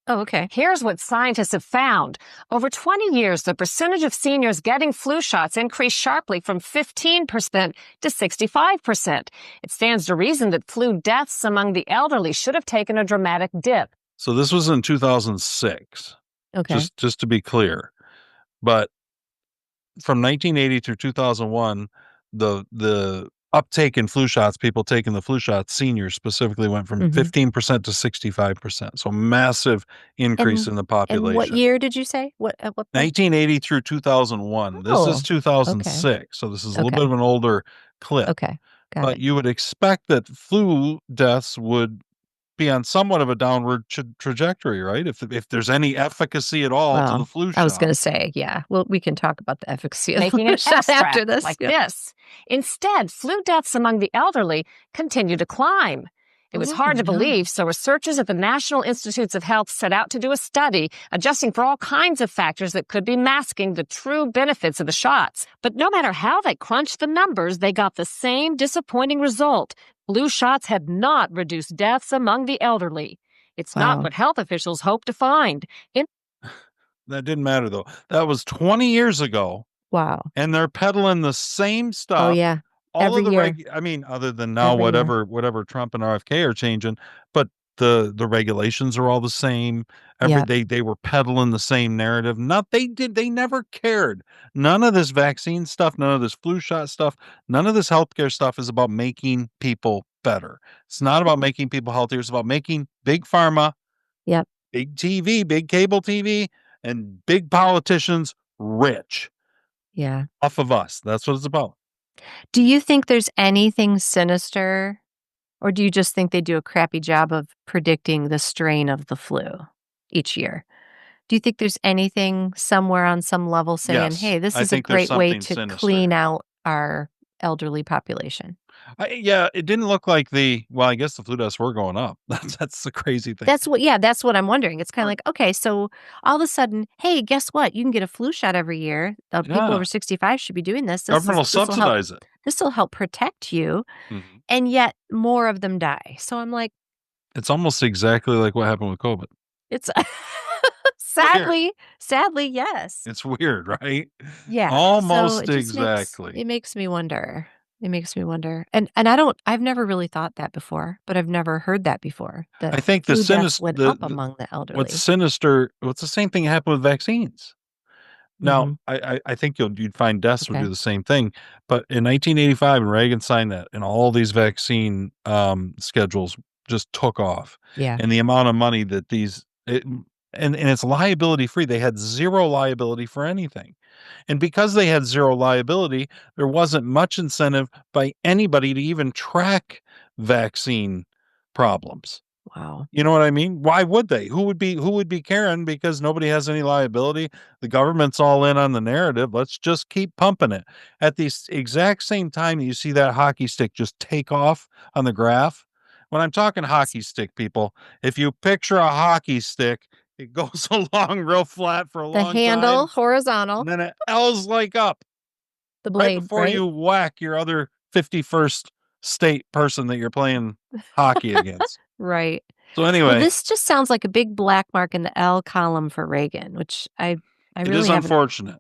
Oh, okay. Here's what scientists have found. Over 20 years, the percentage of seniors getting flu shots increased sharply from 15% to 65%. It stands to reason that flu deaths among the elderly should have taken a dramatic dip. So this was in 2006. Okay. Just to be clear. But from 1980 through 2001, the uptake in flu shots, people taking the flu shots, seniors specifically, went from 15% to 65%. So massive increase in the population. And what year did you say? What 1980 through 2001. This is 2006. So this is a little bit of an older clip. Okay. Got but it. you would expect that flu deaths would be on somewhat of a downward trajectory, right? If there's any efficacy at all to the flu shot. I was going to say, yeah. Well, we can talk about the efficacy of the Making flu an shot extract after this. like this. Instead, flu deaths among the elderly continue to climb. It was hard to believe, so researchers at the National Institutes of Health set out to do a study, adjusting for all kinds of factors that could be masking the true benefits of the shots. But no matter how they crunched the numbers, they got the same disappointing result. Flu shots had not reduced deaths among the elderly. It's not what health officials hoped to find. That didn't matter, though. That was 20 years ago. Wow. And they're peddling the same stuff. Oh, yeah. All Every of the year. I mean, other than now, whatever Trump and RFK are changing, but the regulations are all the same. They were peddling the same narrative. They never cared. None of this vaccine stuff, none of this flu shot stuff, none of this healthcare stuff is about making people better. It's not about making people healthier. It's about making big pharma, big TV, big cable TV, and big politicians rich. Yeah. Off of us. That's what it's about. Do you think there's anything sinister, or do you just think they do a crappy job of predicting the strain of the flu each year? Do you think there's anything somewhere on some level saying, hey, this is a great way to clean out our elderly population? It didn't look like I guess the flu deaths were going up. That's the crazy thing. That's what I'm wondering. It's kind of like, okay, so all of a sudden, hey, guess what? You can get a flu shot every year. People over 65 should be doing this. Government will subsidize it. This will help protect you. And yet more of them die. So I'm like, it's almost exactly like what happened with COVID. It's sadly, yes. It's weird, right? Yeah. Almost so exactly. It makes me wonder. And I've never really thought that before, but I've never heard that before. I think the sinister went up among the elderly. What's sinister, it's the same thing happened with vaccines. Now, I think you'd find deaths would do the same thing. But in 1985, when Reagan signed that, and all these vaccine schedules just took off. Yeah. And the amount of money that and it's liability free. They had zero liability for anything. And because they had zero liability, there wasn't much incentive by anybody to even track vaccine problems. Wow. You know what I mean? Why would they? Who would be caring? Because nobody has any liability. The government's all in on the narrative. Let's just keep pumping it. At the exact same time you see that hockey stick just take off on the graph. When I'm talking hockey stick, people, if you picture a hockey stick, it goes along real flat for a long time. The handle horizontal. And then it L's like up. The blade, right before you whack your other 51st state person that you're playing hockey against. Right. So anyway, this just sounds like a big black mark in the L column for Reagan, which I really is unfortunate.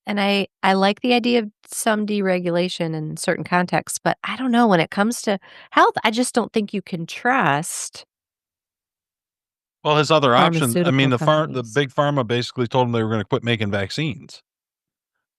And I like the idea of some deregulation in certain contexts, but I don't know, when it comes to health, I just don't think you can trust. Well, his other options, I mean, companies. the big pharma basically told him they were going to quit making vaccines.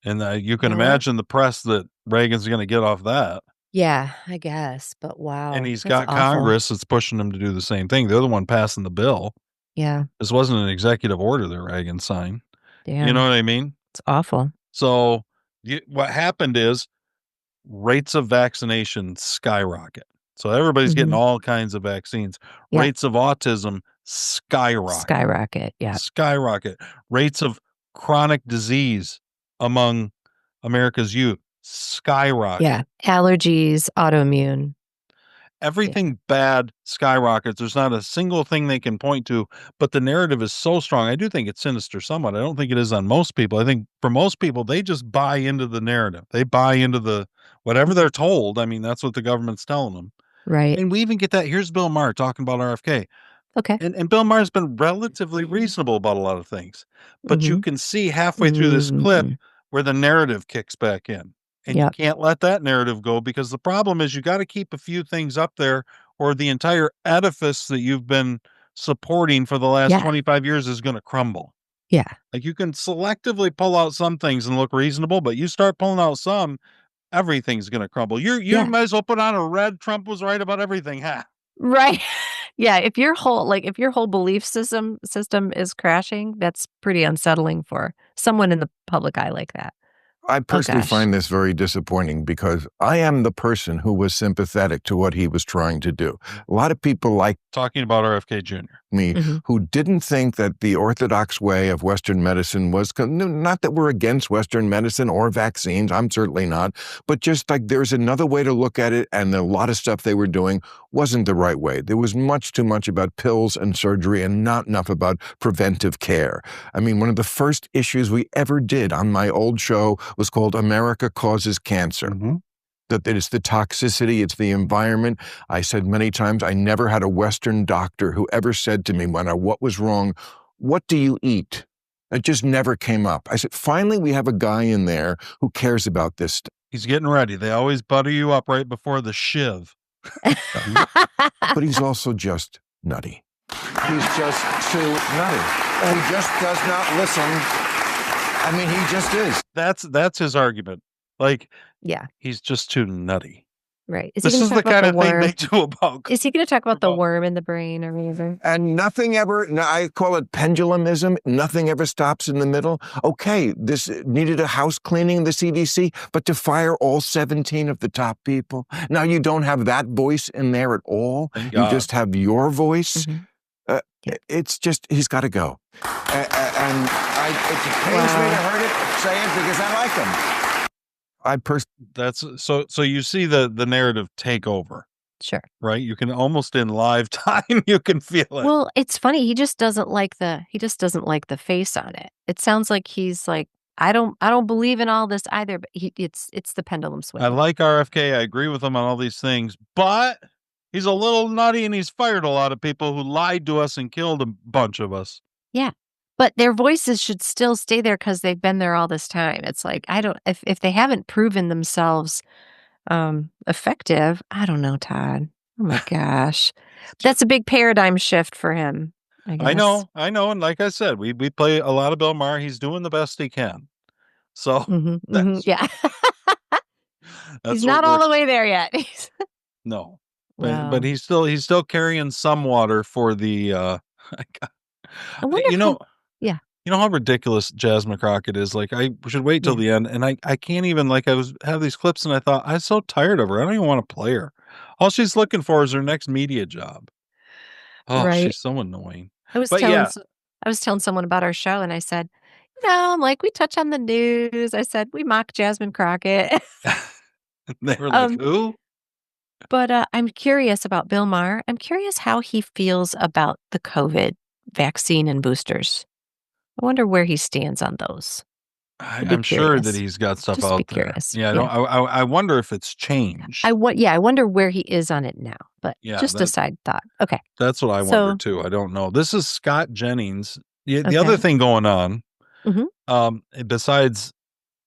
And you can imagine the press that Reagan's going to get off that. Yeah, I guess, but wow. And he's got Congress that's pushing him to do the same thing. They're the one passing the bill. Yeah. This wasn't an executive order that Reagan signed. Damn. You know what I mean? It's awful. So what happened is rates of vaccination skyrocket. So everybody's getting all kinds of vaccines. Yeah. Rates of autism skyrocket. Yeah. Skyrocket. Rates of chronic disease among America's youth skyrocket. Yeah. Allergies, autoimmune. Everything bad skyrockets. There's not a single thing they can point to, but the narrative is so strong. I do think it's sinister somewhat. I don't think it is on most people. I think for most people, they just buy into the narrative. They buy into whatever they're told. I mean, that's what the government's telling them. Right. And we even get that. Here's Bill Maher talking about RFK. Okay. And Bill Maher's been relatively reasonable about a lot of things. But you Mhm. can see halfway through this clip Mhm. where the narrative kicks back in. And you Yep. can't let that narrative go, because the problem is you got to keep a few things up there, or the entire edifice that you've been supporting for the last Yeah. 25 years is going to crumble. Yeah. Like, you can selectively pull out some things and look reasonable, but you start pulling out some, everything's going to crumble. You Yeah. might as well put on a red Trump was right about everything hat. Right. Yeah, if your whole belief system is crashing, that's pretty unsettling for someone in the public eye like that. I Oh, personally gosh. find this very disappointing because I am the person who was sympathetic to what he was trying to do. A lot of people like Talking about RFK Jr. me Mhm. who didn't think that the orthodox way of Western medicine was, not that we're against Western medicine or vaccines, I'm certainly not, but just like there's another way to look at it, and a lot of stuff they were doing wasn't the right way. There was much too much about pills and surgery and not enough about preventive care. I mean, one of the first issues we ever did on my old show was called America Causes Cancer. That it's the toxicity, it's the environment. I said many times, I never had a Western doctor who ever said to me when what was wrong, what do you eat? It just never came up. I said, finally, we have a guy in there who cares about this stuff. He's getting ready. They always butter you up right before the shiv. But he's also just nutty. He's just too nutty. He just does not listen. I mean, he just is. That's his argument. Like, Yeah. he's just too nutty. Right. This is the kind of thing they do about. Is he going to talk about the worm in the brain or whatever? And nothing ever, I call it pendulumism, nothing ever stops in the middle. Okay, this needed a house cleaning, the CDC, but to fire all 17 of the top people. Now you don't have that voice in there at all. Thank You God. just have your voice. Mhm. It's just, he's got to go. And it pains me to hurt it, say it, because I like him. That's so you see the narrative take over. Sure. Right? You can almost in live time, you can feel it. Well, it's funny. He just doesn't like the face on it. It sounds like he's like, I don't believe in all this either, but it's the pendulum swing. I like RFK. I agree with him on all these things, but he's a little nutty, and he's fired a lot of people who lied to us and killed a bunch of us. Yeah. But their voices should still stay there because they've been there all this time. It's like, if they haven't proven themselves effective, I don't know, Todd. Oh my gosh. That's a big paradigm shift for him, I guess. I know. And like I said, we play a lot of Bill Maher. He's doing the best he can. So Yeah. that's He's what not all the way there yet. No. Wow. But he's still carrying some water for the I wonder yeah. You know how ridiculous Jasmine Crockett is? Like, I should wait till the end, and I can't even, like, have these clips, and I thought, I'm so tired of her. I don't even want to play her. All she's looking for is her next media job. Oh, Right. she's so annoying. I was telling someone about our show, and I said, I'm like, we touch on the news. I said, we mock Jasmine Crockett. They were like, who? But I'm curious about Bill Maher. I'm curious how he feels about the COVID vaccine and boosters. I wonder where he stands on those. I'm sure that he's got stuff Just out be there. curious. Yeah, I wonder if it's changed. I wonder where he is on it now. But Yeah, just a side thought. Okay. That's what I wonder too. I don't know. This is Scott Jennings. The other thing going on, besides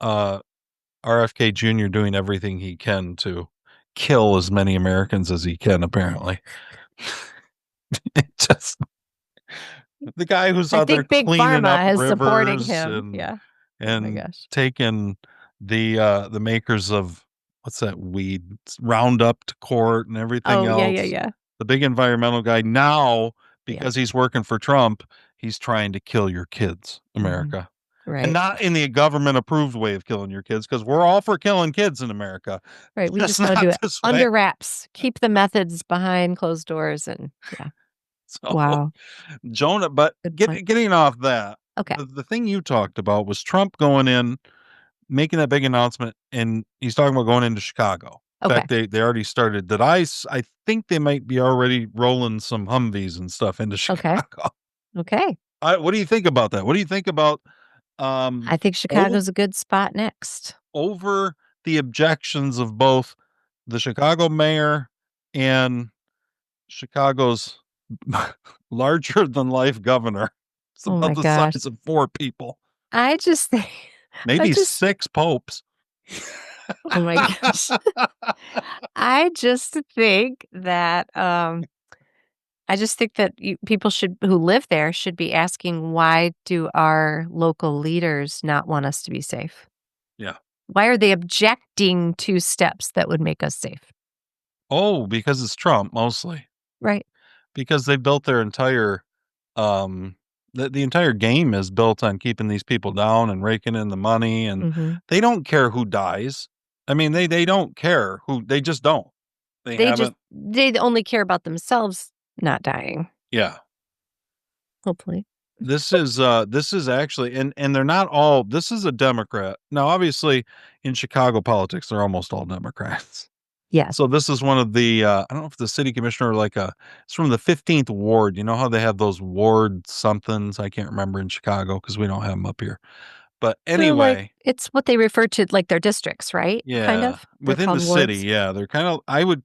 RFK Jr. doing everything he can to kill as many Americans as he can, apparently. Just the guy who's out there Big cleaning Pharma up is supporting rivers him. and gosh. taking the makers of what's that weed Roundup to court and everything else. Yeah. The big environmental guy now, because he's working for Trump, he's trying to kill your kids, America. Right. And not in the government approved way of killing your kids, because we're all for killing kids in America. Right. We just want to do it under wraps. Keep the methods behind closed doors and So, wow. Jonah, but getting off that, okay. The thing you talked about was Trump going in, making that big announcement, and he's talking about going into Chicago. In fact, they already started. I think they might be already rolling some Humvees and stuff into Chicago. Okay. What do you think about that? What do you think about? I think Chicago's a good spot next. Over the objections of both the Chicago mayor and Chicago's larger than life governor. It's Oh about my the gosh. size of 4 people. I just think Maybe 6 popes. Oh my gosh. I just think that people who live there should be asking, why do our local leaders not want us to be safe? Yeah. Why are they objecting to steps that would make us safe? Oh, because it's Trump mostly. Right. Because they built their entire the entire game is built on keeping these people down and raking in the money, and Mhm. they don't care who dies. I mean, they don't care who, they just don't. They haven't. They only care about themselves not dying, Yeah. hopefully. This is actually, and they're not all, this is a Democrat. Now, obviously, in Chicago politics, they're almost all Democrats. Yes. So this is one of the, I don't know if the city commissioner, it's from the 15th ward. You know how they have those ward somethings? I can't remember in Chicago because we don't have them up here. But They're like, anyway, it's what they refer to like their districts, right? Kind yeah, of. They're within the called city, wards. yeah, they're kind of, I would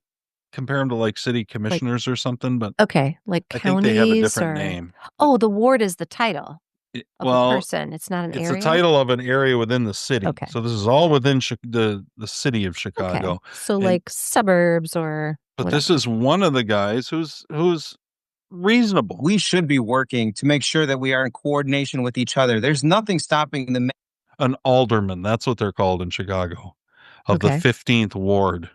compare them to like city commissioners or something, but Okay, like I think they have a counties different or name. Oh, the ward is the title of the Well, person. It's not an it's a area. title of an area within the city. Okay. So this is all within the city of Okay. Chicago. So And- like suburbs or But whatever. this is one of the guys who's reasonable. We should be working to make sure that we are in coordination with each other. There's nothing stopping the An alderman, that's what they're called in Chicago, of the Okay. 15th ward.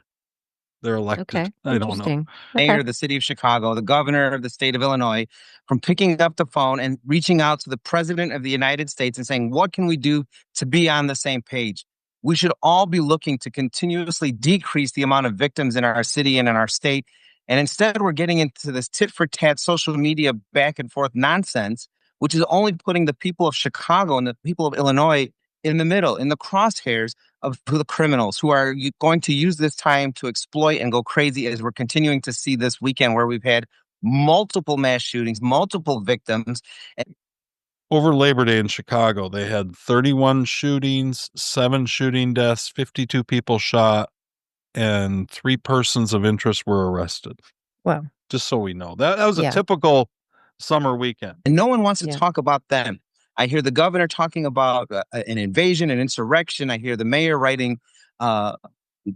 They're elected. Okay. I don't know. Interesting. mayor Okay. of the city of Chicago, the governor of the state of Illinois, from picking up the phone and reaching out to the president of the United States and saying, what can we do to be on the same page? We should all be looking to continuously decrease the amount of victims in our city and in our state. And instead, we're getting into this tit for tat social media back and forth nonsense, which is only putting the people of Chicago and the people of Illinois in the middle, in the crosshairs of the criminals who are going to use this time to exploit and go crazy, as we're continuing to see this weekend, where we've had multiple mass shootings, multiple victims. Over Labor Day in Chicago, they had 31 shootings, 7 shooting deaths, 52 people shot, and 3 persons of interest were arrested. Wow. Just so we know. That was a Yeah. typical summer weekend. And no one wants to Yeah. talk about them. I hear the governor talking about an invasion, an insurrection. I hear the mayor writing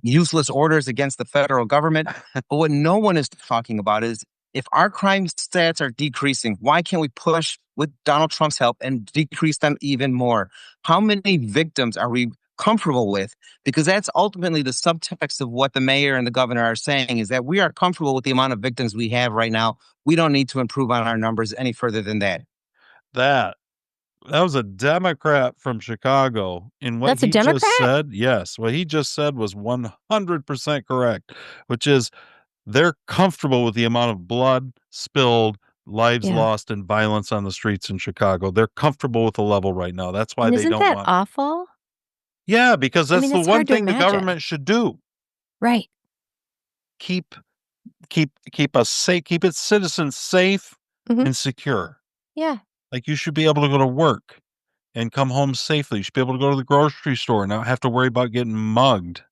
useless orders against the federal government. But what no one is talking about is, if our crime stats are decreasing, why can't we push with Donald Trump's help and decrease them even more? How many victims are we comfortable with? Because that's ultimately the subtext of what the mayor and the governor are saying, is that we are comfortable with the amount of victims we have right now. We don't need to improve on our numbers any further than that. That was a Democrat from Chicago. And what That's a he just Democrat? said, yes, what he just said was 100% correct, which is they're comfortable with the amount of blood spilled, lives Yeah. lost, and violence on the streets in Chicago. They're comfortable with the level right now. That's why And they isn't don't that want. awful? Yeah, because I that's mean, the it's one hard to thing the imagine. government should do. Right. Keep us safe, keep its citizens safe Mhm. and secure. Yeah. Like, you should be able to go to work and come home safely. You should be able to go to the grocery store and not have to worry about getting mugged,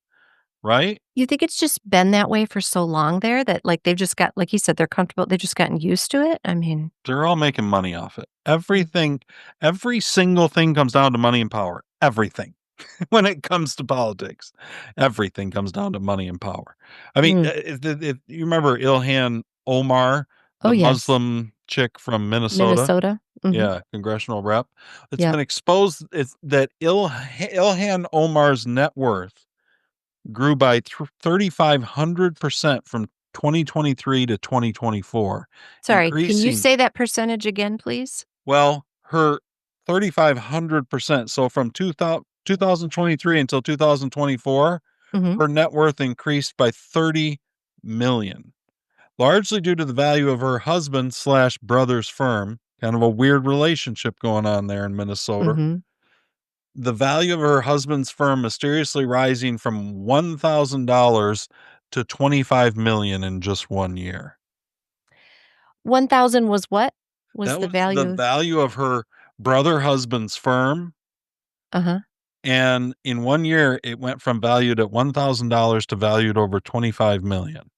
right? You think it's just been that way for so long there that, like, they've just got, like you said, they're comfortable. They've just gotten used to it. I mean, They're all making money off it. Everything, every single thing comes down to money and power. Everything. When it comes to politics, everything comes down to money and power. I mean, if you remember Ilhan Omar, Oh, the yes. Muslim chick from Minnesota. Minnesota. Mhm. Yeah, congressional rep. It's Yep. been exposed that Ilhan Omar's net worth grew by 3,500% from 2023 to 2024. Sorry, can you increasing- say that percentage again, please? Well, her 3,500%. So from 2023 until 2024, Mhm. her net worth increased by 30 million, largely due to the value of her husband/brother's firm. Kind of a weird relationship going on there in Minnesota. Mhm. The value of her husband's firm mysteriously rising from $1,000 to 25 million in just 1 year. 1,000 was what? Was That the was value? the value of her husband's firm. Uh-huh. And in 1 year, it went from valued at $1,000 to valued over 25 million.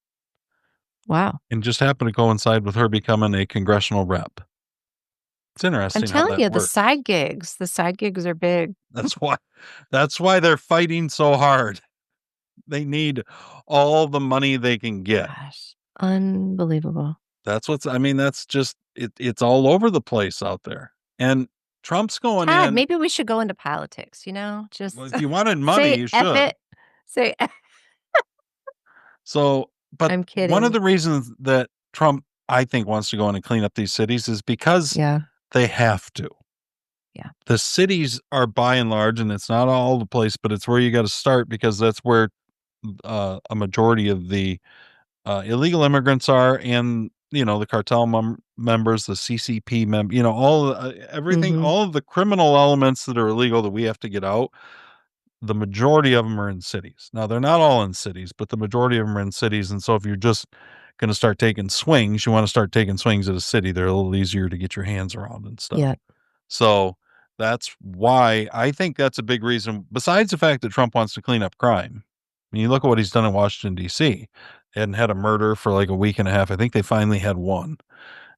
Wow. And just happened to coincide with her becoming a congressional rep. It's interesting I'm how telling that you, the works. side gigs are big. That's why they're fighting so hard. They need all the money they can get. Gosh, unbelievable. That's just it's all over the place out there. And Trump's going Todd, in. maybe we should go into politics, just Well, if you wanted money, say you F should. it. Say So, but I'm one of kidding. the reasons that Trump, I think, wants to go in and clean up these cities is because they have to. Yeah. The cities are by and large, and it's not all the place, but it's where you got to start because that's where a majority of the illegal immigrants are, and the cartel members, the CCP all everything, all of the criminal elements that are illegal that we have to get out. The majority of them are in cities. Now, they're not all in cities, but the majority of them are in cities. And so if you're just going to start taking swings, you want to start taking swings at a city. They're a little easier to get your hands around and stuff. Yeah. So that's why I think that's a big reason, besides the fact that Trump wants to clean up crime. I mean, you look at what he's done in Washington, D.C. They hadn't had a murder for like a week and a half. I think they finally had one.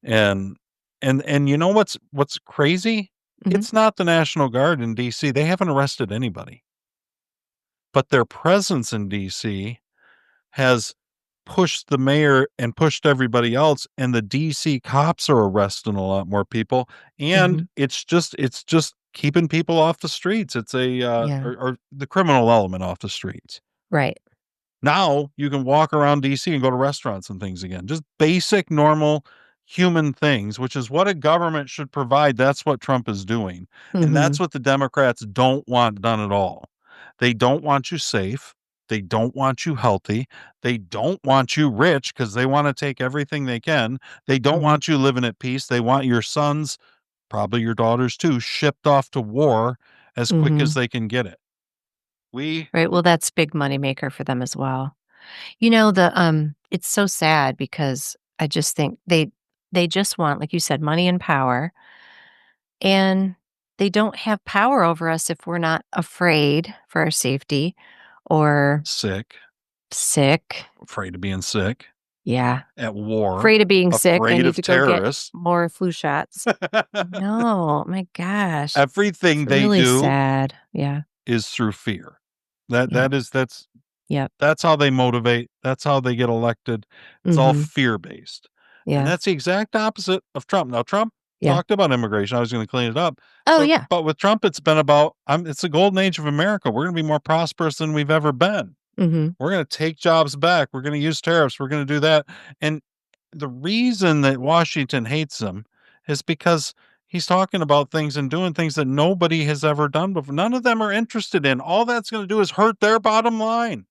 And you know what's crazy? It's not the National Guard in D.C. They haven't arrested anybody. But their presence in D.C. has pushed the mayor and pushed everybody else, and the DC cops are arresting a lot more people, and it's just keeping people off the streets. It's or the criminal element off the streets. Right. Now you can walk around DC and go to restaurants and things again. Just basic, normal human things, which is what a government should provide. That's what Trump is doing. And that's what the Democrats don't want done at all. They don't want you safe. They don't want you healthy. They don't want you rich because they want to take everything they can. They don't want you living at peace. They want your sons, probably your daughters too, shipped off to war as quick as they can get it. Right. Well, that's big moneymaker for them as well. It's so sad because I just think they just want, like you said, money and power. And they don't have power over us if we're not afraid for our safety or sick, afraid of being sick. Yeah. At war. Afraid of being sick. I need to terrorists. go get more flu shots. No, my gosh. Everything It's they really do sad. Yeah. is through fear. Yep. That's how they motivate. That's how they get elected. It's all fear-based. Yeah. And that's the exact opposite of Trump. Now, Trump talked about immigration. I was going to clean it up. Oh, yeah. But with Trump, it's been about, it's the golden age of America. We're going to be more prosperous than we've ever been. We're going to take jobs back. We're going to use tariffs. We're going to do that. And the reason that Washington hates him is because he's talking about things and doing things that nobody has ever done before. None of them are interested in. All that's going to do is hurt their bottom line.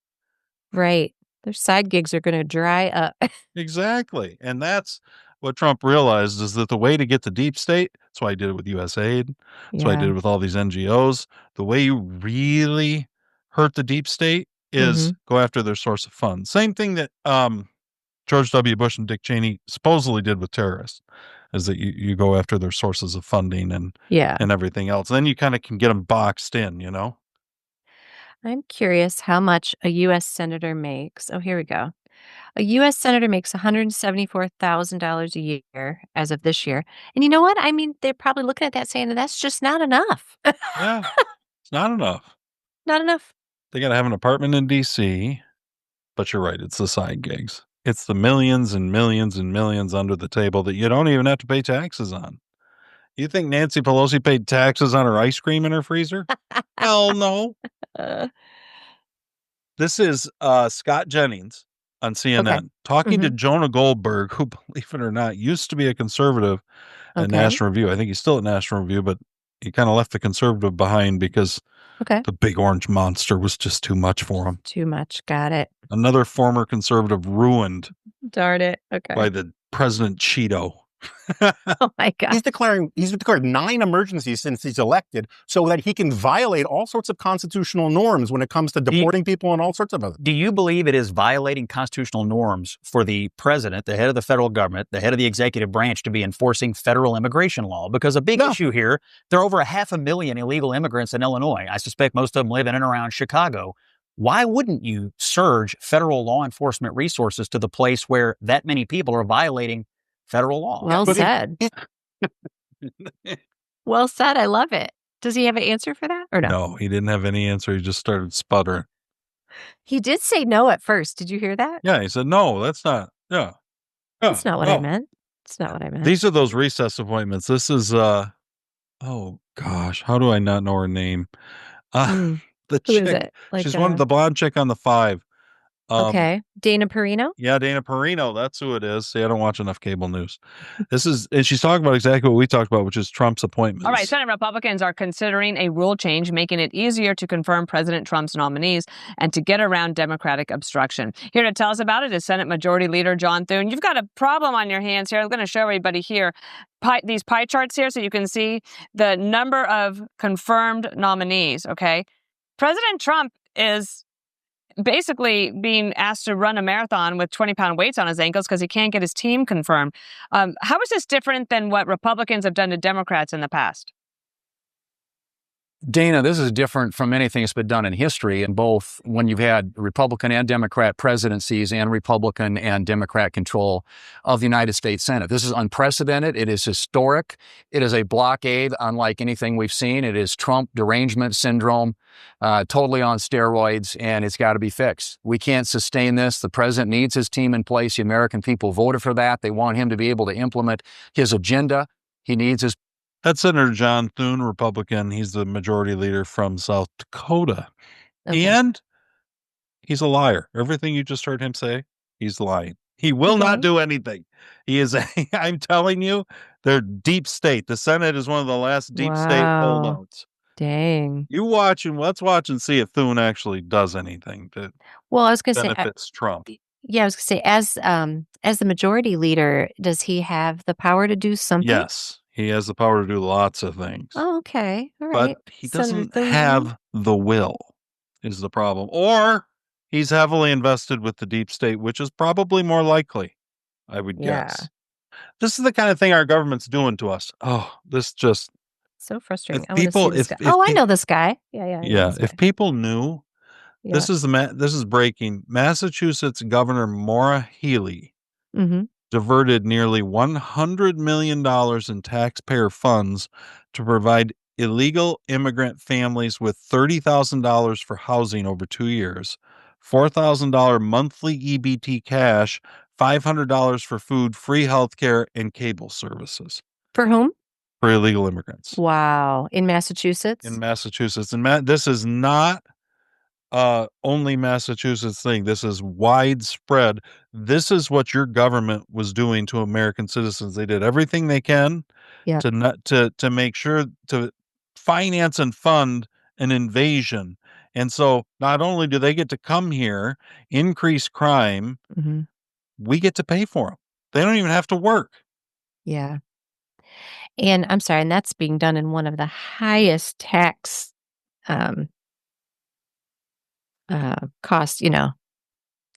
Right. Their side gigs are going to dry up. Exactly. And that's what Trump realized, is that the way to get the deep state, that's why he did it with USAID. That's why he did it with all these NGOs. The way you really hurt the deep state is go after their source of funds. Same thing that George W. Bush and Dick Cheney supposedly did with terrorists, is that you go after their sources of funding and everything else. Then you kind of can get them boxed in, I'm curious how much a U.S. senator makes. Oh, here we go. A U.S. senator makes $174,000 a year as of this year. And you know what? I mean, they're probably looking at that saying that's just not enough. Yeah, it's not enough. Not enough. They got to have an apartment in D.C., but you're right. It's the side gigs. It's the millions and millions and millions under the table that you don't even have to pay taxes on. You think Nancy Pelosi paid taxes on her ice cream in her freezer? Hell no. This is Scott Jennings on CNN talking to Jonah Goldberg, who, believe it or not, used to be a conservative at National Review. I think he's still at National Review, but he kind of left the conservative behind because the big orange monster was just too much for him. Too much. Got it. Another former conservative ruined. Darn it. Okay. By the President Cheeto. Oh my God. He's declared 9 emergencies since he's elected so that he can violate all sorts of constitutional norms when it comes to deporting people and all sorts of other. Do you believe it is violating constitutional norms for the president, the head of the federal government, the head of the executive branch, to be enforcing federal immigration law? Because a big issue here, there are over 500,000 illegal immigrants in Illinois. I suspect most of them live in and around Chicago. Why wouldn't you surge federal law enforcement resources to the place where that many people are violating federal law? Well said. Well said. I love it. Does he have an answer for that or no? No, he didn't have any answer. He just started sputtering. He did say no at first. Did you hear that? Yeah, he said, no, that's not. Yeah. That's not what I no. meant. It's not what I meant. These are those recess appointments. This is, oh gosh, how do I not know her name? The Who chick, is it? Like, she's one of the blonde chick on the 5. Okay. Dana Perino? Yeah, Dana Perino. That's who it is. See, I don't watch enough cable news. And she's talking about exactly what we talked about, which is Trump's appointments. All right, Senate Republicans are considering a rule change, making it easier to confirm President Trump's nominees and to get around Democratic obstruction. Here to tell us about it is Senate Majority Leader John Thune. You've got a problem on your hands here. I'm going to show everybody here these pie charts here so you can see the number of confirmed nominees, okay? President Trump is basically being asked to run a marathon with 20-pound weights on his ankles because he can't get his team confirmed. How is this different than what Republicans have done to Democrats in the past? Dana, this is different from anything that's been done in history, in both when you've had Republican and Democrat presidencies and Republican and Democrat control of the United States Senate. This is unprecedented. It is historic. It is a blockade unlike anything we've seen. It is Trump derangement syndrome, totally on steroids, and it's got to be fixed. We can't sustain this. The president needs his team in place. The American people voted for that. They want him to be able to implement his agenda. He needs his That's Senator John Thune, Republican. He's the majority leader from South Dakota. Okay. And he's a liar. Everything you just heard him say, he's lying. He will not do anything. He is, I'm telling you, they're deep state. The Senate is one of the last deep state holdouts. Dang. Let's watch and see if Thune actually does anything that Well, I was going to say, benefits Trump. yeah, I was going to say, as the majority leader, does he have the power to do something? Yes. He has the power to do lots of things. Oh, okay. All right. But he doesn't have the will, is the problem. Or he's heavily invested with the deep state, which is probably more likely, I would guess. This is the kind of thing our government's doing to us. Oh, this just... So frustrating. If I want to see people- this if- guy. if Oh, I pe- know this guy. Yeah, I know Yeah, this guy. if people knew, Yeah. this is breaking. Massachusetts Governor Maura Healey Mm-hmm. diverted nearly $100 million in taxpayer funds to provide illegal immigrant families with $30,000 for housing over 2 years, $4,000 monthly EBT cash, $500 for food, free health care, and cable services For whom? for illegal immigrants Wow. In Massachusetts? in Massachusetts. And this is not only Massachusetts thing. This is widespread. This is what your government was doing to American citizens. They did everything they can to make sure to finance and fund an invasion. And so not only do they get to come here, increase crime, Mm-hmm. we get to pay for them. They don't even have to work. Yeah. And I'm sorry, and that's being done in one of the highest tax costs,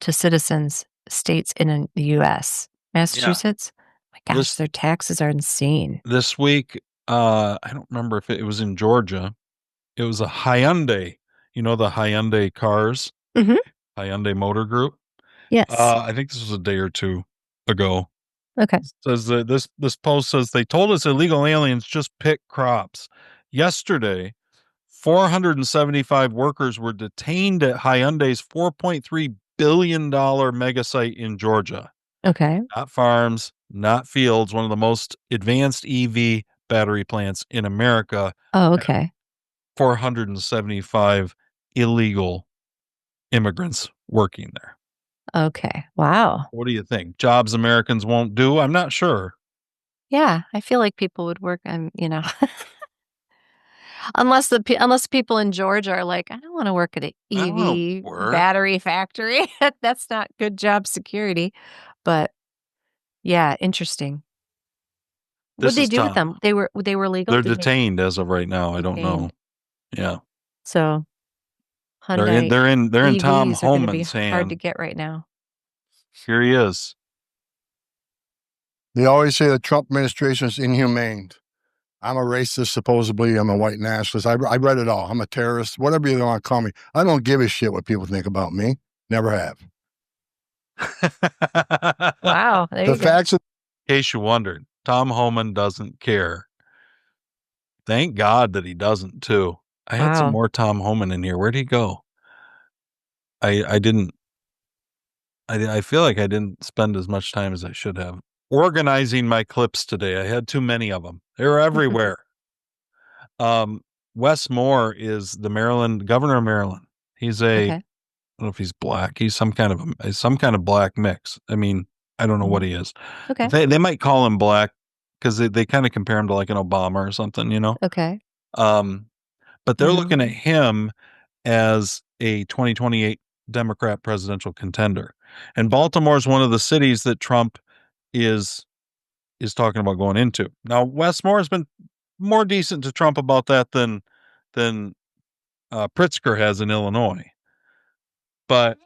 to citizens states in the U.S. Massachusetts. My gosh, their taxes are insane. This week, I don't remember if it was in Georgia. It was a Hyundai. You know the Hyundai cars? Mm-hmm. Hyundai Motor Group? Yes. I think this was a day or two ago. Okay. Says that this post says they told us illegal aliens just pick crops. Yesterday, 475 workers were detained at Hyundai's $4.3 billion mega site in Georgia. Okay. Not farms, not fields, one of the most advanced EV battery plants in America. Oh, okay. 475 illegal immigrants working there. Okay. Wow. What do you think? Jobs Americans won't do? I'm not sure. Yeah, I feel like people would work on, unless the people in Georgia are like, I don't want to work at an EV battery factory. That's not good job security. But yeah, interesting. What did they do with them? They were legal. They're detained as of right now. I don't know. Yeah. So Hyundai they're in Tom EVs are gonna be Homan's hand. hard to get right now. Here he is. They always say the Trump administration is inhumane. I'm a racist, supposedly. I'm a white nationalist. I read it all. I'm a terrorist, whatever you want to call me. I don't give a shit what people think about me. Never have. Wow. There The you go. facts of In case you wondered, Tom Homan doesn't care. Thank God that he doesn't, too. I had some Wow. more Tom Homan in here. Where'd he go? I didn't. I feel like I didn't spend as much time as I should have organizing my clips today. I had too many of them. They were everywhere. Wes Moore is the governor of Maryland. He's I Okay. don't know if he's black. He's some kind of black mix. I mean, I don't know what he is. Okay. They might call him black because they kind of compare him to like an Obama or something, you know? Okay. But they're looking at him as a 2028 Democrat presidential contender. And Baltimore is one of the cities that Trump is talking about going into. Now, Wes Moore has been more decent to Trump about that than Pritzker has in Illinois. But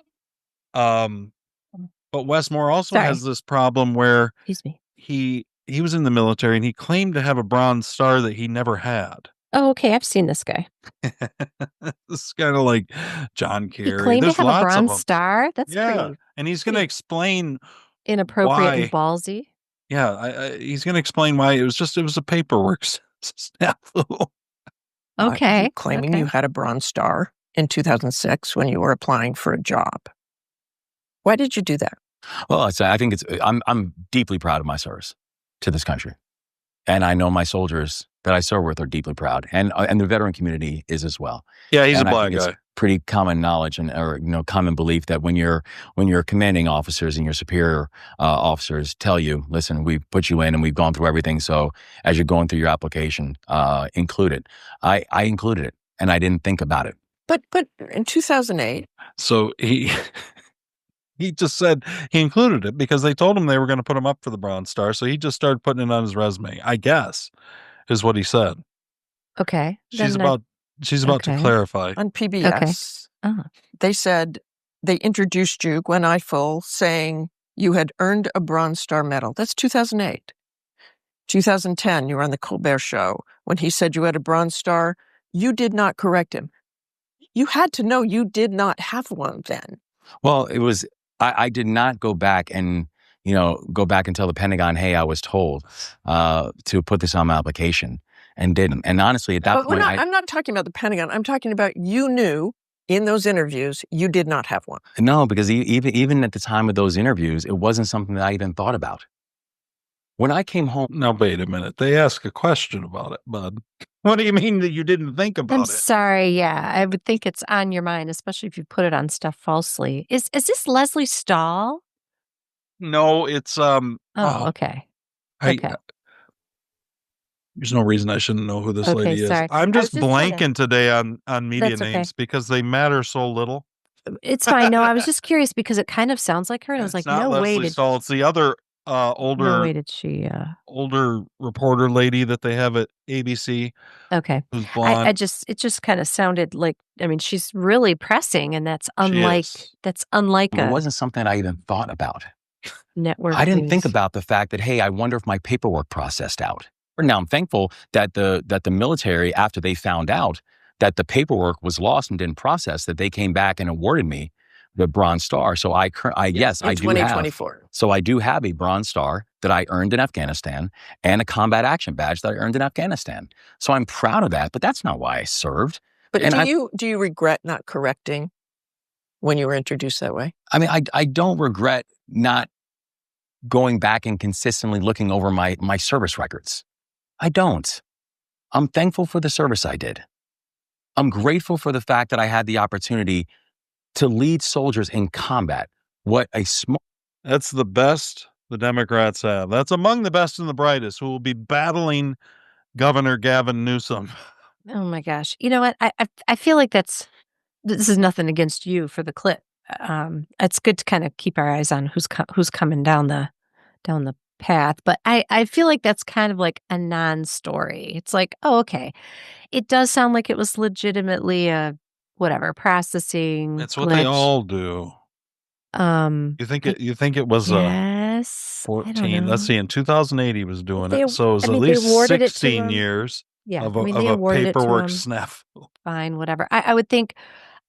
Wes Moore also has this problem where Excuse me. he was in the military and he claimed to have a Bronze Star that he never had. Oh, okay. I've seen this guy. This is kind of like John He Kerry. claimed There's to have a lots of Bronze them. That's pretty And he's going to explain inappropriate and why. ballsy. Yeah, he's going to explain why it was a paperwork snafu. Okay. You claiming you had a Bronze Star in 2006 when you were applying for a job. Why did you do that? Well, I think I'm deeply proud of my service to this country. And I know my soldiers that I serve with are deeply proud. And the veteran community is as well. Yeah, he's and a I black think guy. It's pretty common knowledge or common belief that when your commanding officers and your superior officers tell you, listen, we've put you in and we've gone through everything. So as you're going through your application, include it. I included it and I didn't think about it. But in 2008. So he just said he included it because they told him they were going to put him up for the Bronze Star. So he just started putting it on his resume, I guess, is what he said. Okay. She's about to clarify. On PBS, they said they introduced you, Gwen Ifill, saying you had earned a Bronze Star medal. That's 2008. 2010, you were on the Colbert Show. When he said you had a Bronze Star, you did not correct him. You had to know you did not have one then. Well, it was, I did not go back and tell the Pentagon, hey, I was told to put this on my application and didn't. And honestly, at that point, I'm not talking about the Pentagon. I'm talking about you knew in those interviews you did not have one. No, because even at the time of those interviews, it wasn't something that I even thought about. When I came home. Now, wait a minute. They ask a question about it, bud. What do you mean that you didn't think about I'm it? sorry. Yeah, I would think it's on your mind, especially if you put it on stuff falsely. Is this Leslie Stahl? No, it's okay. Okay. There's no reason I shouldn't know who this Okay, lady is. sorry. I'm I just was just trying blanking today on media That's okay. names because they matter so little. It's fine. No, I was just curious because it kind of sounds like her, and I was like, It's not no way Leslie did Stahl. It's the other no way did she. older reporter lady that they have at ABC. Okay. Who's blonde. It just kind of sounded like, I mean, she's really pressing, and that's unlike It a wasn't something I even thought about. network. I didn't think news. about the fact that, hey, I wonder if my paperwork processed out. Now I'm thankful that the military, after they found out that the paperwork was lost and didn't process, that they came back and awarded me the Bronze Star. So yes, I do have. So I do have a Bronze Star that I earned in Afghanistan and a combat action badge that I earned in Afghanistan. So I'm proud of that, but that's not why I served. But do you regret not correcting when you were introduced that way? I mean, I don't regret not going back and consistently looking over my service records. I don't. I'm thankful for the service I did. I'm grateful for the fact that I had the opportunity to lead soldiers in combat. That's the best the Democrats have. That's among the best and the brightest who will be battling Governor Gavin Newsom. Oh my gosh! You know what? I feel like this is nothing against you for the clip. It's good to kind of keep our eyes on who's coming down the path. But I feel like that's kind of like a non-story. It's like, oh, okay. It does sound like it was legitimately a whatever processing. That's what they all do. You think it was yes, I don't 14? Let's know. see. In 2008, he was doing They it, so it was I at mean, they least awarded it to 16 him. years Yeah, of I mean, of they a awarded it to paperwork him. snafu. Fine, whatever. I would think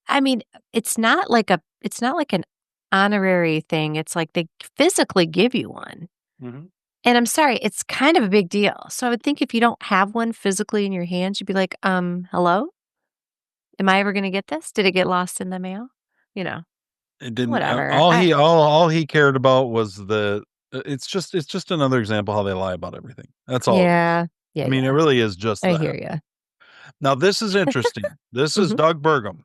I mean, it's not like an honorary thing. It's like they physically give you one. Mhm. And I'm sorry, it's kind of a big deal. So I would think if you don't have one physically in your hands, you'd be like, hello? Am I ever gonna get this? Did it get lost in the mail? You know, It didn't. whatever. All he cared about was it's just another example how they lie about everything. That's all it is. Yeah. I Yeah, mean, it yeah. really is just I that. hear you. Now, this is interesting. This is Doug Burgum,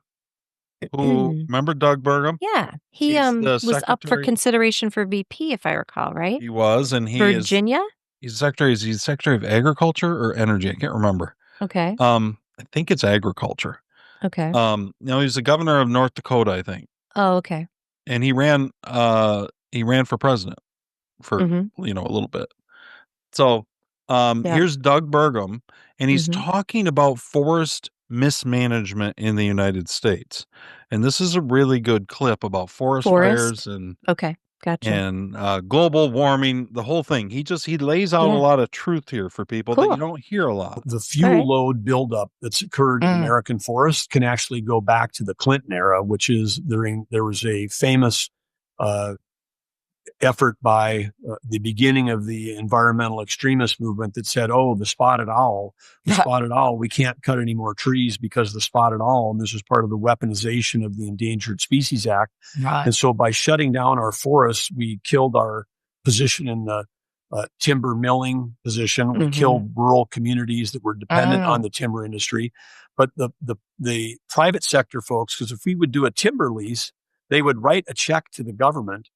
who remember Doug Burgum? Yeah. He He's the was up for secretary. consideration for VP, if I recall, right? He was, and Virginia? he's Secretary of Agriculture or Energy. I can't remember. Okay. I think it's agriculture. Okay. He's the governor of North Dakota, I think, Oh, okay. and he ran for president for Mhm. a little bit. So, Yep. here's Doug Burgum, and he's Mhm. talking about forest mismanagement in the United States. And this is a really good clip about forest fires Forest? Okay. Gotcha. and global warming, the whole thing. He lays out a Yeah. lot of truth here for people that you Cool. don't hear a lot. The fuel Alright. load buildup that's occurred in American forests can actually go back to the Clinton era, which is there was a famous effort by the beginning of the environmental extremist movement that said, the spotted owl, we can't cut any more trees because of the spotted owl. And this was part of the weaponization of the Endangered Species Act. Right. And so by shutting down our forests, we killed our position in the timber milling position. We killed rural communities that were dependent on the timber industry. But the private sector folks, because if we would do a timber lease, they would write a check to the government,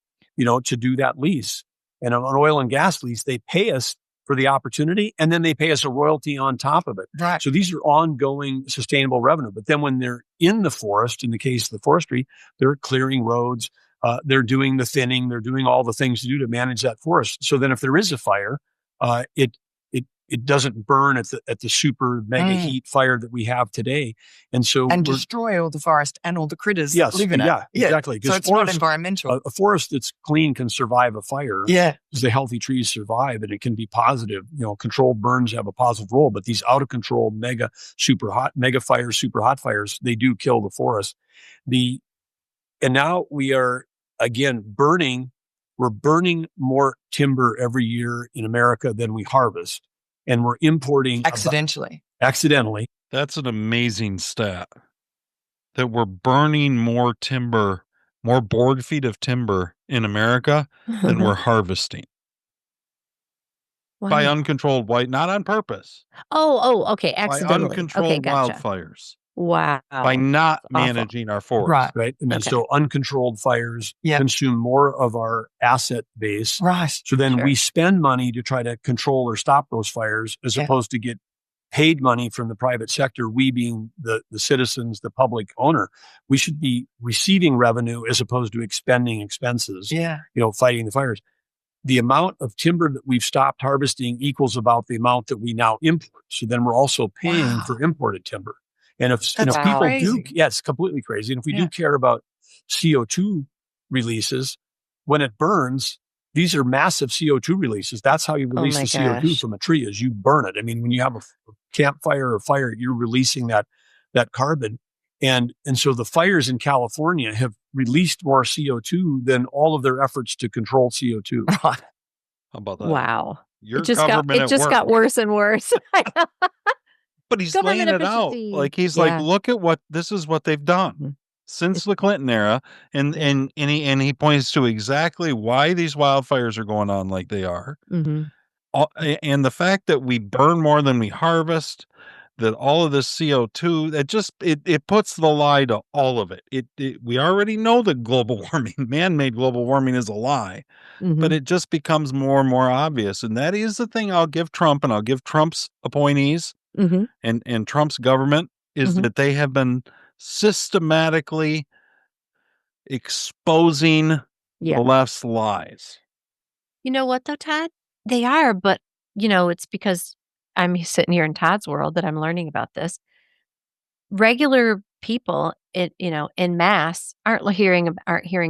to do that lease. And on an oil and gas lease, they pay us for the opportunity, and then they pay us a royalty on top of it. Right. So these are ongoing sustainable revenue. But then when they're in the forest, in the case of the forestry, they're clearing roads, they're doing the thinning, they're doing all the things to do to manage that forest. So then if there is a fire, it doesn't burn at the super mega heat fire that we have today. And so destroy all the forest and all the critters yes, that live in it. yeah, exactly. So it's not environmental. A forest that's clean can survive a fire. Yeah. Because the healthy trees survive, and it can be positive. Controlled burns have a positive role, but these out of control mega fires, super hot fires, they do kill the forest. And now we are again burning. We're burning more timber every year in America than we harvest. And we're importing accidentally. That's an amazing stat that we're burning more timber, more board feet of timber in America than we're harvesting. Wow. By uncontrolled not on purpose. Okay. By Accidentally. uncontrolled Okay, gotcha. wildfires. Wow. By not Awful. managing our forests. Right. I mean, so uncontrolled fires consume more of our asset base. Right. So then we spend money to try to control or stop those fires as opposed to get paid money from the private sector. We being the citizens, the public owner, we should be receiving revenue as opposed to expending expenses, fighting the fires. The amount of timber that we've stopped harvesting equals about the amount that we now import. So then we're also paying for imported timber. And if people do, it's completely crazy. And if we do care about CO2 releases, when it burns, these are massive CO2 releases. That's how you release the CO2 from a tree, is you burn it. I mean, when you have a campfire or fire, you're releasing that carbon. And so the fires in California have released more CO2 than all of their efforts to control CO2. How about that? Wow. Your It just government at work. got worse and worse. But he's Government laying it out. efficiency. Like he's like, look at this is what they've done since the Clinton era. And he points to exactly why these wildfires are going on like they are. And the fact that we burn more than we harvest, that all of this CO2, it puts the lie to all of it. We already know that global warming, man-made global warming, is a lie, but it just becomes more and more obvious. And that is the thing I'll give Trump, and I'll give Trump's appointees and Trump's government, is that they have been systematically exposing the left's lies. You know what, though, Todd? They are, but, it's because I'm sitting here in Todd's world that I'm learning about this. Regular people in mass aren't hearing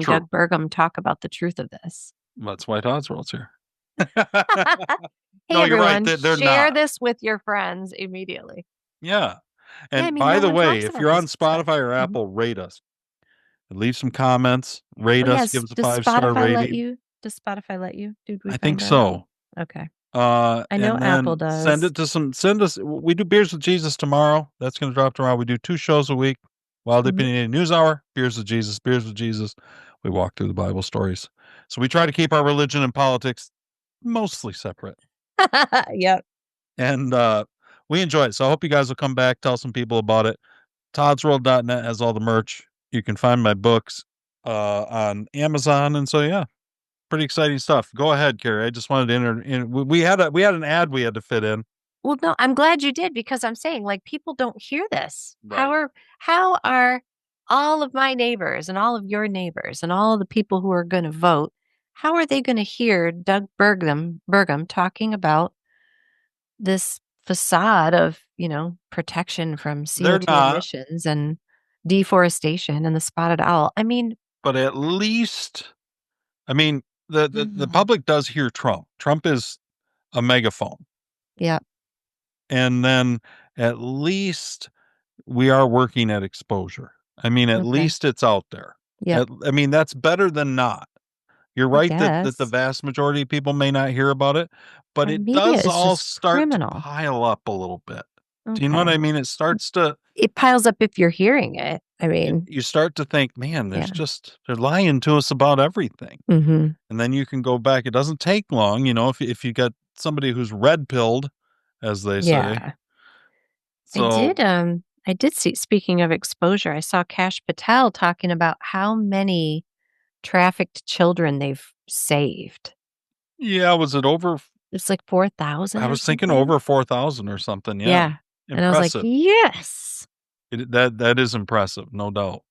True. Doug Burgum talk about the truth of this. That's why Todd's World's here. Hey, No, you're right. everyone, They're share not. this with your friends immediately. Yeah. And I mean, by no the one way, talks if about you're on this stuff. Spotify or Apple, rate us. Leave some comments. Rate Oh, us. yes. Give us a Does 5-star Spotify let rating. you? Does Spotify let you? Did we I find think out? so. Okay. I know And Apple then does. send us. We do Beers with Jesus tomorrow. That's going to drop tomorrow. We do 2 shows a week. Wildly Opinionated News Hour, Beers with Jesus, Beers with Jesus. We walk through the Bible stories. So we try to keep our religion and politics mostly separate. Yep. And we enjoy it. So I hope you guys will come back, tell some people about it. ToddsWorld.net has all the merch. You can find my books on Amazon. And so, yeah, pretty exciting stuff. Go ahead, Carrie. I just wanted to enter in. We had an ad we had to fit in. Well, no, I'm glad you did, because I'm saying, like, people don't hear this. Right. How are all of my neighbors and all of your neighbors and all of the people who are going to vote, how are they going to hear Doug Burgum talking about this facade of, protection from They're CO2 not. emissions and deforestation and the spotted owl? I mean, But at least, the public does hear Trump. Trump is a megaphone. yeah. And then at least we are working at exposure. At Okay. least it's out there. Yep. That's better than not. You're right that the guess. vast majority of people may not hear about it, but Or it maybe does it's all just start criminal. to pile up a little bit. Do you know what Okay. I mean? It starts to, It piles up if you're hearing it. I mean, you start to think, man, Yeah. they're lying to us about everything. mhm. And then you can go back. It doesn't take long, if you got somebody who's red pilled, as they say. Yeah. So I did see, speaking of exposure, I saw Kash Patel talking about how many trafficked children they've saved. yeah, was it over? It's like 4,000 I or was thinking something. over 4,000 or something. Yeah. Yeah. And I was like, Impressive. yes. That is impressive, no doubt.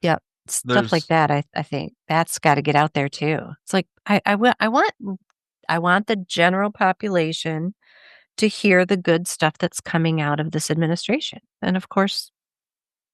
Yep. Stuff like that. I think that's got to get out there too. It's like, I want the general population to hear the good stuff that's coming out of this administration. And of course,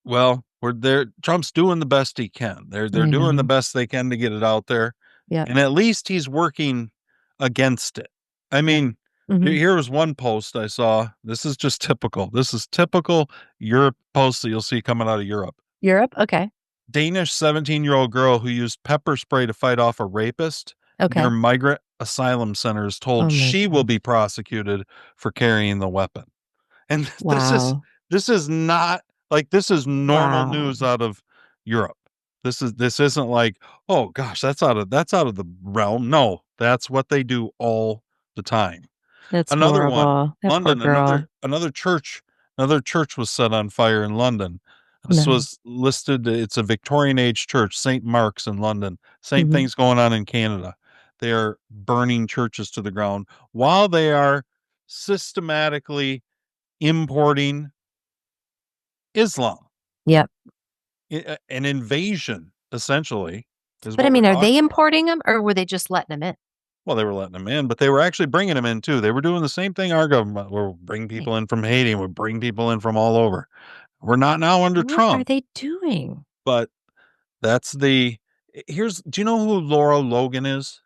Well, we're there. Trump's doing the best he can. They're I doing the know. best they can to get it out there. Yep. And at least he's working against it. I mean, Mhm. here was one post I saw. This is just typical. This is typical Europe posts that you'll see coming out of Europe. Europe? Okay. Danish 17-year-old girl who used pepper spray to fight off a rapist Okay. near migrant asylum center is told Oh my she will be prosecuted for carrying the weapon. And Wow. this is not like, this is normal Wow. news out of Europe. This isn't like, oh gosh, that's out of the realm. No, that's what they do all the time. That's Another one, horrible. That poor London, girl. another church was set on fire in London. This No. was listed. It's a Victorian age church, St. Mark's in London. Same Mhm. thing's going on in Canada. They are burning churches to the ground while they are systematically importing Islam. Yep. An invasion, essentially. Is But what I mean, we're are they talking- importing them or were they just letting them in? Well, they were letting them in, but they were actually bringing them in too. They were doing the same thing our government. We'll bring people in from Haiti. And we'll bring people in from all over. We're not now under What Trump. are they doing? But that's do you know who Laura Logan is?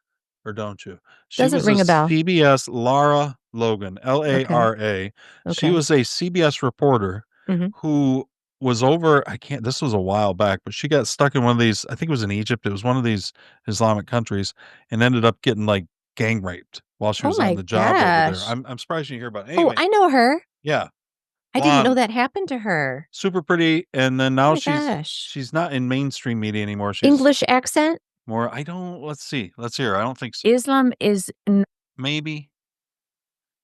Or don't you? She Doesn't was ring a bell. CBS, Lara Logan, Lara. She Okay. was a CBS reporter Mhm. who was over, this was a while back, but she got stuck in one of these, I think it was in Egypt. It was one of these Islamic countries, and ended up getting like gang raped while she Oh was on my the job over there. gosh. I'm surprised you didn't hear about it. Oh, Anyway, I know her. yeah. I didn't know Blonde, that happened to her. super pretty, and then Oh now my gosh. she's not in mainstream media anymore. She's English accent? more, let's see. Let's hear. I don't think so. Islam is Maybe.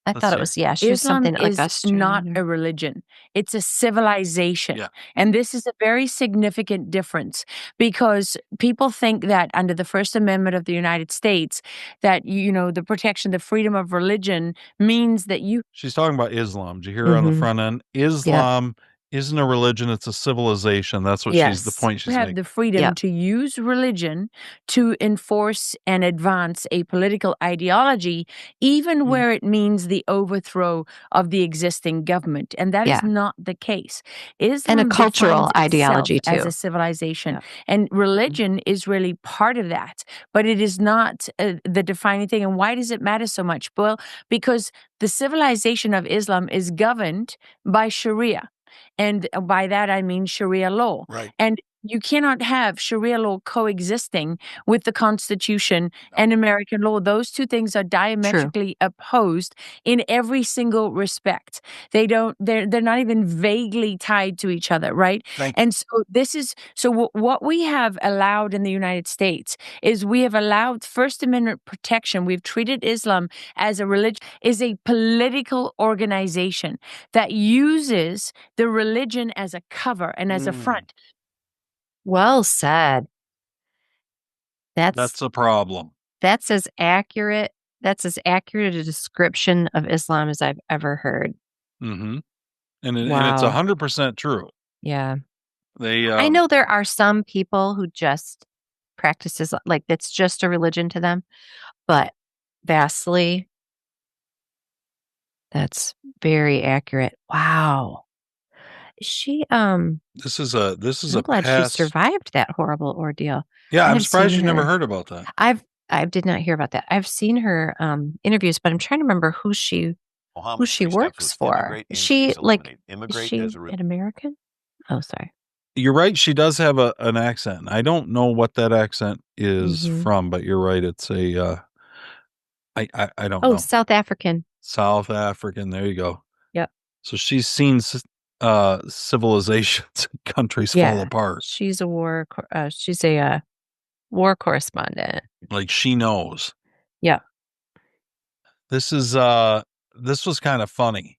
I Let's thought it hear. was, she was Islam something like is Australian. not or- a religion. It's a civilization. Yeah. And this is a very significant difference because people think that under the First Amendment of the United States, that, the protection, the freedom of religion means that you. She's talking about Islam. Did you hear her on the Mhm. front end? Islam isn't a religion, it's a civilization. That's what the point she's You have making. the freedom to use religion to enforce and advance a political ideology, even where it means the overthrow of the existing government. And that is not the case. Islam And a cultural defines ideology, itself as too. a civilization. And religion is really part of that. But it is not the defining thing. And why does it matter so much? Well, because the civilization of Islam is governed by Sharia. And by that, I mean Sharia law. Right. And you cannot have Sharia law coexisting with the Constitution and American law. Those two things are diametrically opposed in every single respect. They're not even vaguely tied to each other, right? And so what we have allowed in the United States is we have allowed First Amendment protection. We've treated Islam as a religion, is a political organization that uses the religion as a cover and as a front. Well said. That's a problem. That's as accurate a description of Islam as I've ever heard. Mm-hmm. And it's Wow. 100% true. Yeah. They I know there are some people who just practice Islam, like it's just a religion to them, but vastly, that's very accurate. Wow. She This is a I'm glad past. she survived that horrible ordeal. Yeah, I I'm have surprised seen you never her- heard about that. I did not hear about that. I've seen her interviews, but I'm trying to remember who she works for. Is she an American? Oh, sorry. You're right. She does have an accent. I don't know what that accent is from, but you're right. It's a I don't know. South African. South African. There you go. Yep. So she's seen civilizations and countries fall apart. She's a war correspondent. Like she knows. Yeah. This was kind of funny.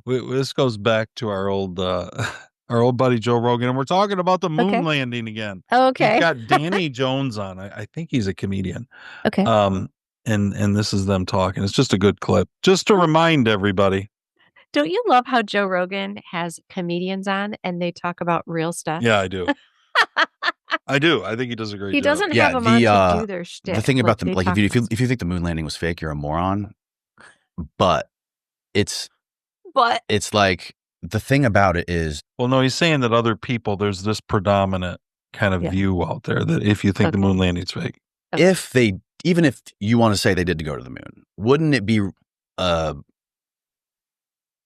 This goes back to our old buddy Joe Rogan, and we're talking about the moon landing again. Okay. He's got Danny Jones on. I think he's a comedian. Okay. And this is them talking. It's just a good clip, just to remind everybody. Don't you love how Joe Rogan has comedians on and they talk about real stuff? Yeah, I do. I do. I think he does a great job. He doesn't have them on to do their shtick. The thing about like if you think the moon landing was fake, you're a moron. But it's like the thing about it is, well, no, he's saying that other people, there's this predominant kind of view out there that if you think the moon landing's fake, even if you want to say they did go to the moon, wouldn't it be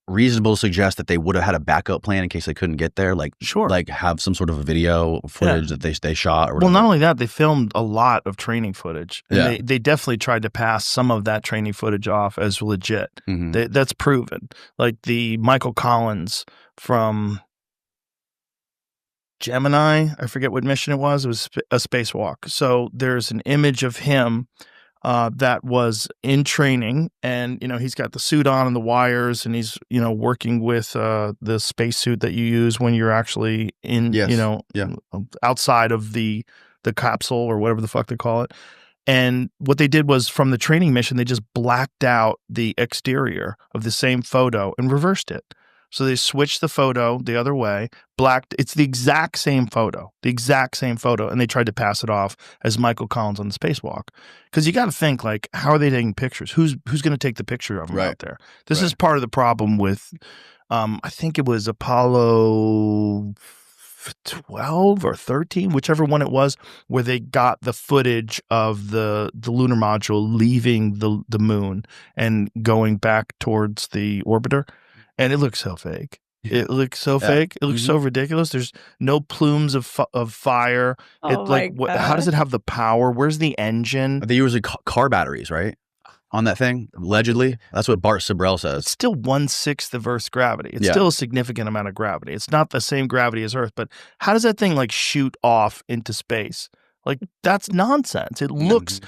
reasonable to suggest that they would have had a backup plan in case they couldn't get there? Like, like have some sort of a video footage that they shot or whatever. Well, not only that, they filmed a lot of training footage. And Yeah. they definitely tried to pass some of that training footage off as legit. That's proven. Like the Michael Collins from Gemini, I forget what mission it was a spacewalk. So there's an image of him that was in training, and he's got the suit on and the wires, and he's working with the spacesuit that you use when you're actually in outside of the capsule or whatever the fuck they call it. And what they did was, from the training mission, they just blacked out the exterior of the same photo and reversed it. So they switched the photo the other way, it's the exact same photo, and they tried to pass it off as Michael Collins on the spacewalk. Because you got to think, like, how are they taking pictures? Who's going to take the picture of them out there? This is part of the problem with, I think it was Apollo 12 or 13, whichever one it was, where they got the footage of the lunar module leaving the moon and going back towards the orbiter. And it looks so fake. It looks so fake. It looks so ridiculous. There's no plumes of fire. How does it have the power? Where's the engine? They usually car batteries, right? On that thing, allegedly. That's what Bart Sibrel says. It's still 1/6 of Earth's gravity. It's still a significant amount of gravity. It's not the same gravity as Earth, but how does that thing shoot off into space? Like, that's nonsense. It looks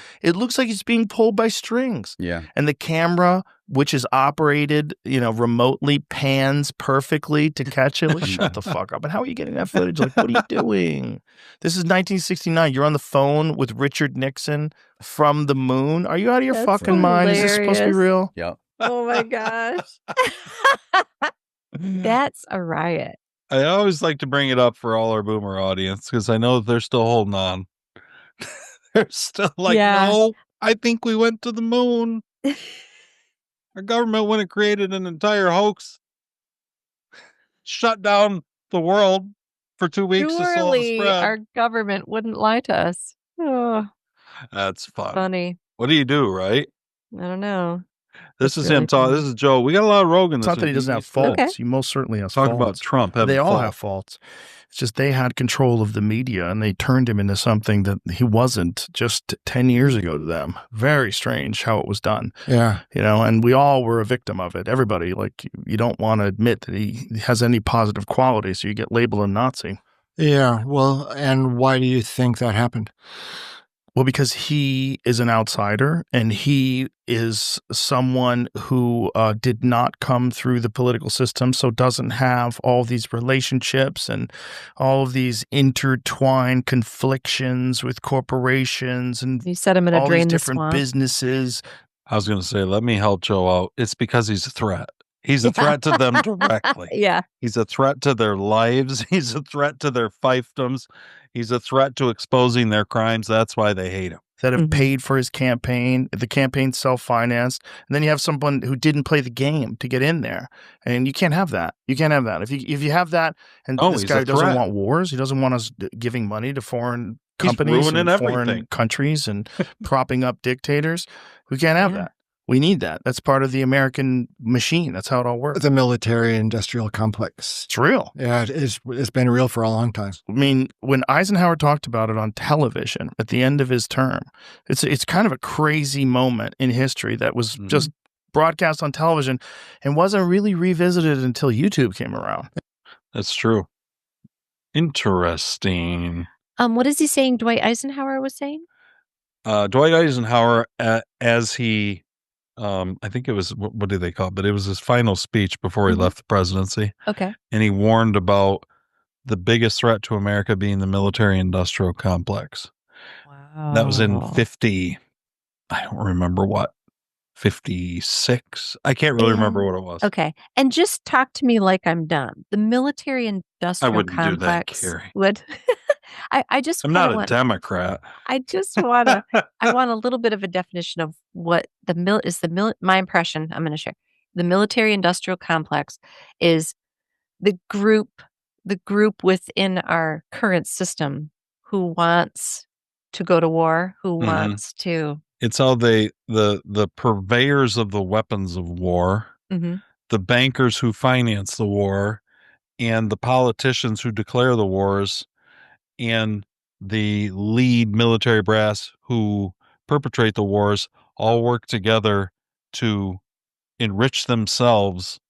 like it's being pulled by strings. Yeah. And the camera, which is operated, remotely, pans perfectly to catch it. Like, shut the fuck up. And how are you getting that footage? Like, what are you doing? This is 1969. You're on the phone with Richard Nixon from the moon. Are you out of your fucking mind? Is this supposed to be real? Yeah. Oh my gosh. That's a riot. I always like to bring it up for all our boomer audience because I know that they're still holding on. They're still like, Yeah. no, I think we went to the moon. Our government went and created an entire hoax, shut down the world for 2 weeks to slow the Surely spread. our government wouldn't lie to us. Oh, That's fun. funny. What do you do, right? I don't know. This That's is really him talking. funny. This is Joe. We got a lot of Rogan. It's This not that he week. doesn't have He's faults. Okay. He most certainly has talking faults. about Trump having They all faults. have faults. It's just they had control of the media and they turned him into something that he wasn't just 10 years ago to them. Very strange how it was done. Yeah. You know, and we all were a victim of it. Everybody, like, you don't want to admit that he has any positive qualities, so you get labeled a Nazi. Yeah. Well, and why do you think that happened? Well, because he is an outsider and he is someone who did not come through the political system, so doesn't have all these relationships and all of these intertwined conflictions with corporations and You said I'm going to all drain these the different swamp. businesses. I was going to say, let me help Joe out. It's because he's a threat. He's a threat to them directly. Yeah. He's a threat to their lives. He's a threat to their fiefdoms. He's a threat to exposing their crimes. That's why they hate him. That have paid for his campaign. The campaign's self-financed. And then you have someone who didn't play the game to get in there. And you can't have that. You can't have that. If you have that, and this he's guy a doesn't threat. want wars, he doesn't want us giving money to foreign He's companies ruining and foreign everything. countries and propping up dictators. We can't have that. We need that. That's part of the American machine. That's how it all works. The military-industrial complex. It's real. Yeah, it's been real for a long time. I mean, when Eisenhower talked about it on television at the end of his term, it's kind of a crazy moment in history that was just broadcast on television and wasn't really revisited until YouTube came around. That's true. Interesting. What is he saying Dwight Eisenhower was saying? Dwight Eisenhower, as he, I think it was, what do they call it? But it was his final speech before he left the presidency. Okay. And he warned about the biggest threat to America being the military-industrial complex. Wow. That was in 50, I don't remember what, 56? I can't really remember what it was. Okay. And just talk to me like I'm dumb. The military I industrial wouldn't do that, complex Carrie. would I just I'm kinda not a want Democrat. I just wanna I want a little bit of a definition of what my impression I'm gonna share. The military industrial complex is the group within our current system who wants to go to war, who wants to It's how the purveyors of the weapons of war, the bankers who finance the war, and the politicians who declare the wars, and the lead military brass who perpetrate the wars all work together to enrich themselves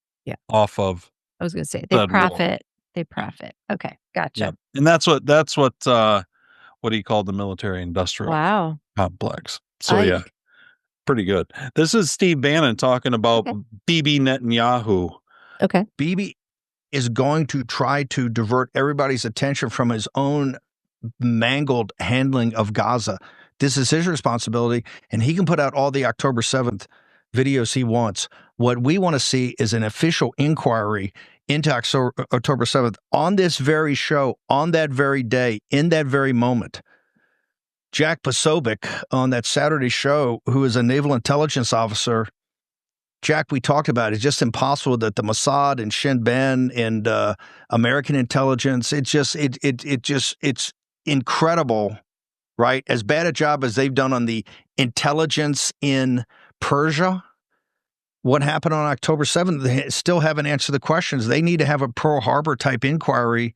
off of I was gonna say said war. they profit. Okay, gotcha. Yeah. And that's what he called the military industrial Wow. complex. So yeah, pretty good. This is Steve Bannon talking about Bibi Netanyahu. Okay. Bibi is going to try to divert everybody's attention from his own mangled handling of Gaza. This is his responsibility, and he can put out all the October 7th videos he wants. What we want to see is an official inquiry into October 7th on this very show, on that very day, in that very moment. Jack Posobiec on that Saturday show, who is a naval intelligence officer, Jack, we talked about it's just impossible that the Mossad and Shin Bet and American intelligence, it's incredible, right? As bad a job as they've done on the intelligence in Persia, what happened on October 7th, they still haven't answered the questions. They need to have a Pearl Harbor type inquiry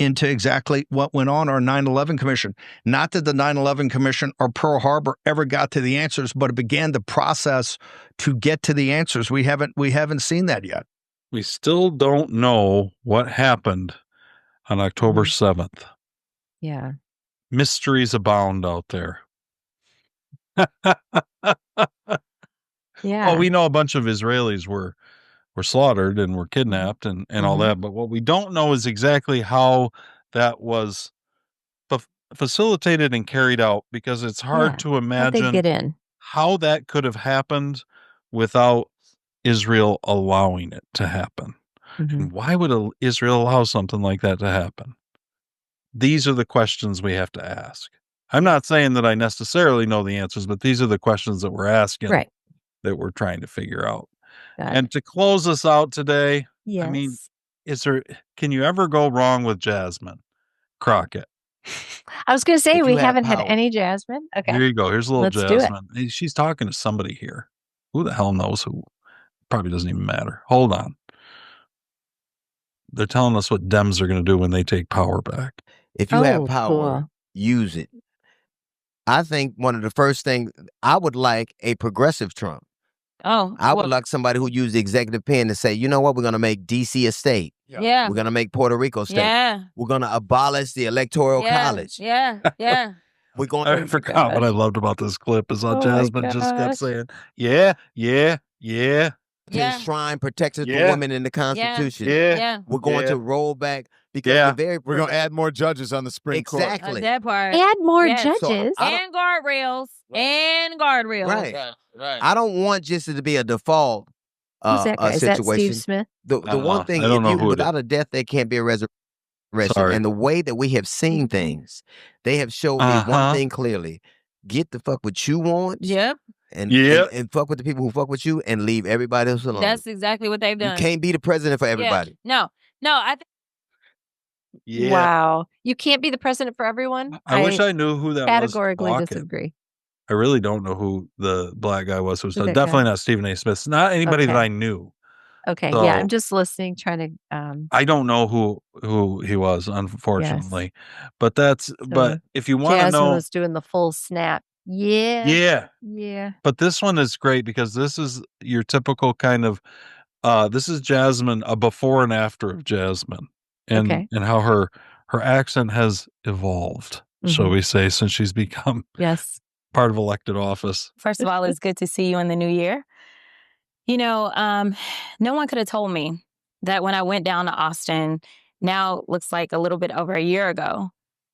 into exactly what went on, or 9/11 Commission. Not that the 9/11 Commission or Pearl Harbor ever got to the answers, but it began the process to get to the answers. We haven't seen that yet. We still don't know what happened on October 7th. Yeah. Mysteries abound out there. Yeah. Well, we know a bunch of Israelis were slaughtered and were kidnapped and all that. But what we don't know is exactly how that was facilitated and carried out, because it's hard to How'd imagine they get in? how that could have happened without Israel allowing it to happen. And why would Israel allow something like that to happen? These are the questions we have to ask. I'm not saying that I necessarily know the answers, but these are the questions that we're asking, Right. that we're trying to figure out. Got And to close us out today, I mean, Yes. can you ever go wrong with Jasmine Crockett? I was going to say, If we you have haven't had power. any Jasmine. Okay. Here you go. Here's a little Let's do it. Jasmine. Hey, she's talking to somebody here. Who the hell knows who? Probably doesn't even matter. Hold on. They're telling us what Dems are going to do when they take power back. If you have Oh, power, cool. use it. I think one of the first things, I would like a progressive Trump. Oh, I would like somebody who used the executive pen to say, you know what, we're going to make D.C. a state. Yeah. We're going to make Puerto Rico state. Yeah. We're going to abolish the electoral college. Yeah. Yeah. We're going I forgot what I loved about this clip is how Oh my Jasmine just kept gosh. saying, yeah. to enshrine protections for women in the Constitution. We're going to roll back because the very We're going to add more judges on the Supreme Court. exactly. That part. Add more Yes. judges. And guardrails. And guardrails. Right. I don't want just it to be a default Who's that guy? Is that situation. Steve Smith? The one thing, I don't know who it without a death, there can't be a resurrection. Sorry. And the way that we have seen things, they have showed me one thing clearly: get the fuck what you want. Yep. And fuck with the people who fuck with you, and leave everybody else alone. That's exactly what they've done. You can't be the president for everybody. No, I think. Wow. You can't be the president for everyone? I wish I knew who that was. Categorically talking. disagree. I really don't know who the black guy was. It was Who's that definitely guy? not Stephen A. Smith. It's not anybody that Okay. I knew. Okay. So, Yeah. I'm just listening, trying to. I don't know who he was, unfortunately. But but if you want to Jasmine know, was doing the full snap. Yeah. yeah. Yeah. But this one is great because this is your typical kind of this is Jasmine, a before and after of Jasmine, and how her accent has evolved, shall we say, since she's become part of elected office. First of all, it's good to see you in the new year. You know, no one could have told me that when I went down to Austin, now looks like a little bit over a year ago,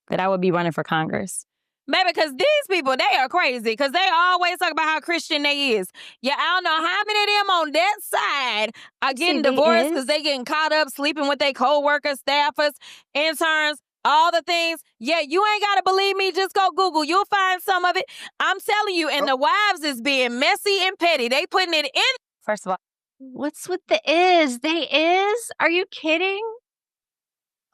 that I would be running for Congress. Maybe because these people, they are crazy because they always talk about how Christian they is. Yeah, I don't know how many of them on that side are getting divorced because they getting caught up sleeping with their co-workers, staffers, interns, all the things. Yeah, you ain't got to believe me. Just go Google. You'll find some of it. I'm telling you. And the wives is being messy and petty. They putting it in. First of all. What's with the is? They is? Are you kidding?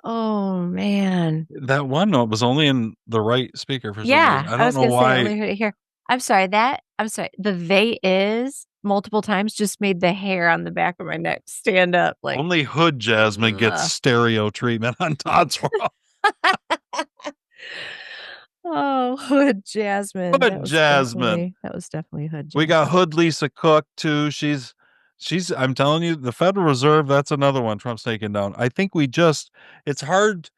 Oh, man. That one note was only in the right speaker for some Yeah. reason. I I don't was know going to say, I why. only heard it here. I'm sorry. The they is multiple times just made the hair on the back of my neck stand up. Like, Only Hood Jasmine gets stereo treatment on Todd's World. oh, Hood Jasmine. Hood Jasmine. That was definitely Hood Jasmine. We got Hood Lisa Cook too. She's I'm telling you, the Federal Reserve, that's another one Trump's taking down. I think it's hard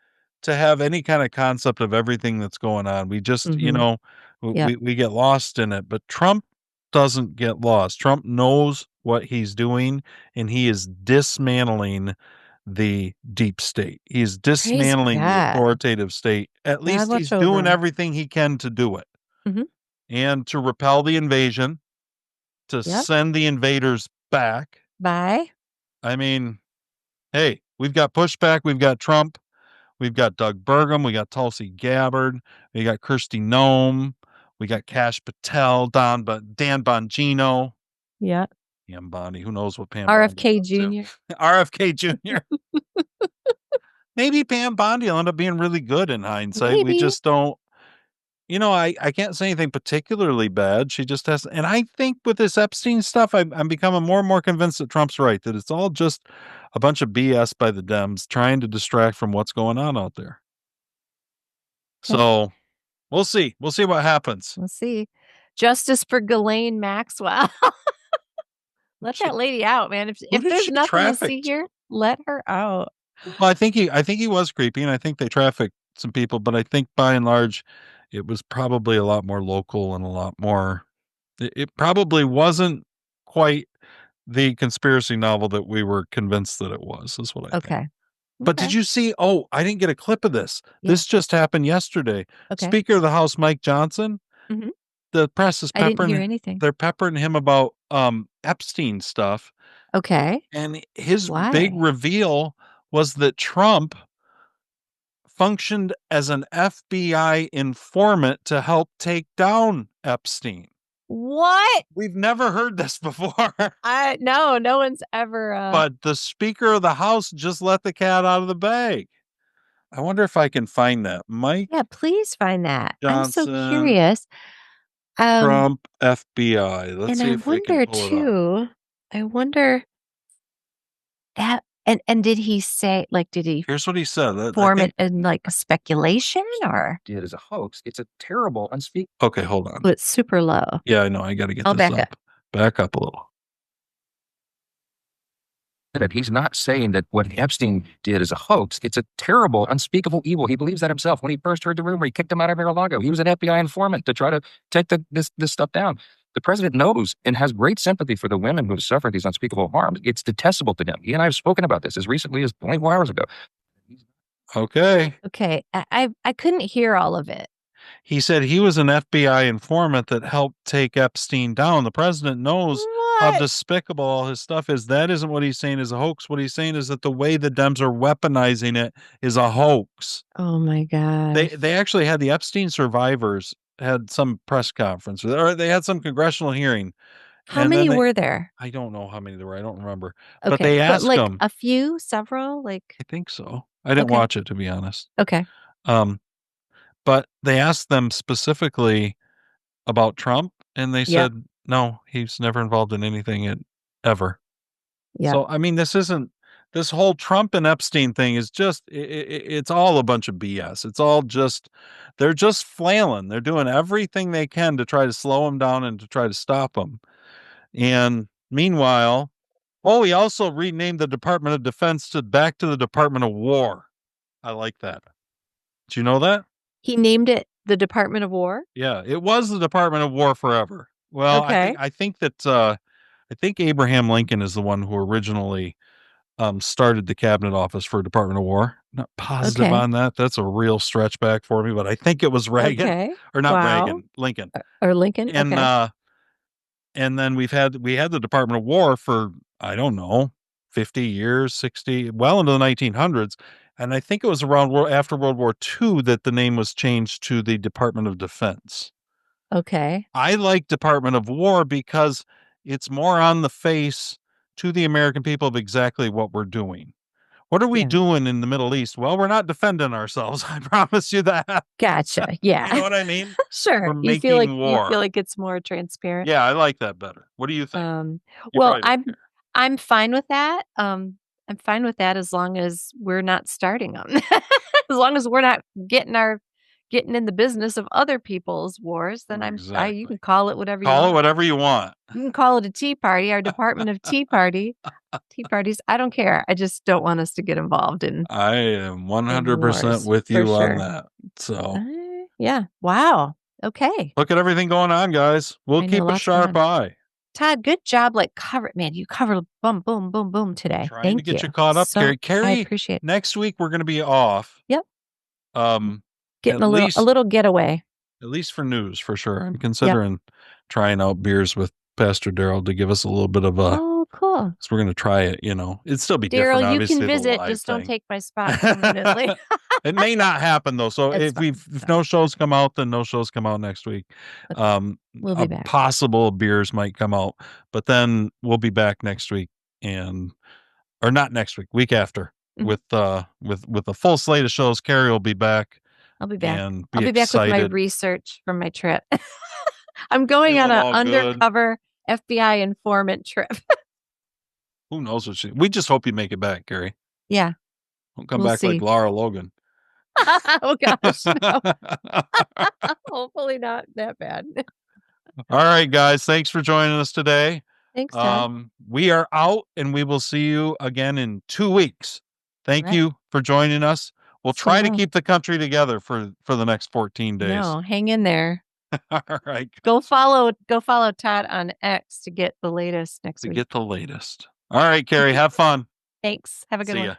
to have any kind of concept of everything that's going on. We just, we get lost in it, but Trump doesn't get lost. Trump knows what he's doing, and he is dismantling the deep state. He's dismantling the authoritative state. At least he's doing everything he can to do it. And to repel the invasion, to send the invaders back. Bye. I mean, hey, we've got pushback. We've got Trump. We've got Doug Burgum. We got Tulsi Gabbard. We got Kristi Noem. We got Kash Patel, Dan Bongino. Yeah. Pam Bondi. Who knows what Pam RFK Jr. RFK Jr. Maybe Pam Bondi will end up being really good in hindsight. Maybe. We just don't. I can't say anything particularly bad. She just has, and I think with this Epstein stuff, I'm becoming more and more convinced that Trump's right, that it's all just a bunch of BS by the Dems trying to distract from what's going on out there. So we'll see. We'll see what happens. We'll see. Justice for Ghislaine Maxwell. Let that lady out, man. If there's nothing to see here, let her out. Well, I think he was creepy, and I think they trafficked some people, but I think by and large, it was probably a lot more local and a lot more. It probably wasn't quite the conspiracy novel that we were convinced that it was. Is what I think. But did you see? Oh, I didn't get a clip of this. Yeah. This just happened yesterday. Speaker of the House Mike Johnson. The press is peppering. I didn't hear anything. They're peppering him about Epstein stuff, Okay. And his Why? big reveal was that Trump functioned as an FBI informant to help take down Epstein. What? We've never heard this before. No one's ever. But the Speaker of the House just let the cat out of the bag. I wonder if I can find that. Mike Yeah, please find that. Johnson, I'm so curious. Trump FBI. Let's And see I if we can wonder pull it up. too. I wonder that. And did he say, like, did he Here's what he said. I form think- it in like a speculation or? Did as a hoax. It's a terrible, unspeakable. Okay, hold on. Oh, it's super low. Yeah, I know. I got to get I'll this back up. up. Back up a little. That he's not saying that what Epstein did is a hoax. It's a terrible, unspeakable evil. He believes that himself. When he first heard the rumor, he kicked him out of Mar-a-Lago. He was an FBI informant to try to take this stuff down. The president knows and has great sympathy for the women who have suffered these unspeakable harms. It's detestable to him. He and I have spoken about this as recently as 24 hours ago. Okay. Okay. I couldn't hear all of it. He said he was an FBI informant that helped take Epstein down. The president knows how despicable all his stuff is. That isn't what he's saying is a hoax. What he's saying is that the way the Dems are weaponizing it is a hoax. Oh my God. They actually had the Epstein survivors had some press conference, or they had some congressional hearing. How many were there? I don't know how many there were. I don't remember. Okay. But they asked like them. a few, several, like. I think so. I didn't watch it, to be honest. Okay. But they asked them specifically about Trump, and they Yep. said, no, he's never involved in anything ever. Yeah. So, I mean, this whole Trump and Epstein thing is just, it's all a bunch of BS. It's all just, they're just flailing. They're doing everything they can to try to slow him down and to try to stop him. And meanwhile, he also renamed the Department of Defense back to the Department of War. I like that. Did you know that? He named it the Department of War? Yeah, it was the Department of War forever. Well, Okay. I think Abraham Lincoln is the one who originally started the cabinet office for Department of War. Not positive on that. That's a real stretch back for me, but I think it was Reagan. Okay. Or not Wow. Reagan, Lincoln. Or Lincoln? And okay. And then we had the Department of War for, I don't know, 50 years, 60, well into the 1900s. And I think it was around after World War II that the name was changed to the Department of Defense. Okay. I like Department of War because it's more on the face to the American people of exactly what we're doing. What are we doing in the Middle East? Well, we're not defending ourselves. I promise you that. Gotcha. Yeah. You know what I mean? Sure. We're You feel making war. like it's more transparent. Yeah, I like that better. What do you think? Well, I'm fine with that. I'm fine with that as long as we're not starting them. As long as we're not getting in the business of other people's wars, then you can call it whatever you want. Call it whatever you want. You can call it a tea party, our Department of Tea Party. Tea parties. I don't care. I just don't want us to get involved in. I am 100% with you on that. So yeah. Wow. Okay. Look at everything going on, guys. We'll keep a sharp eye. Todd, good job. You covered boom, boom, boom, boom today. Trying to get you caught up, Carrie. I appreciate it. Next week we're going to be off. Yep. Getting a little getaway. At least for news, for sure. I'm considering trying out beers with Pastor Daryl to give us a little bit of a. Oh, cool. So we're going to try it. It'd still be different. Daryl, you obviously, can visit. Just don't take my spot permanently. It may not happen though. So if no shows come out, then no shows come out next week. We'll be back. Possible beers might come out, but then we'll be back next week or not next week, week after with a full slate of shows. Carrie will be back. I'll be back. And I'll be back with my research from my trip. I'm going on an undercover FBI informant trip. Who knows what we just hope you make it back, Carrie. Yeah. Don't come back like Laura Logan. Oh gosh. No. Hopefully not that bad. All right, guys. Thanks for joining us today. Thanks, Tom. We are out and we will see you again in 2 weeks. Thank you for joining us. We'll try to keep the country together for the next 14 days. No, hang in there. All right. Go follow Todd on X to get the latest next week. To get the latest. All right, Carrie, have fun. Thanks. Have a good one. See ya.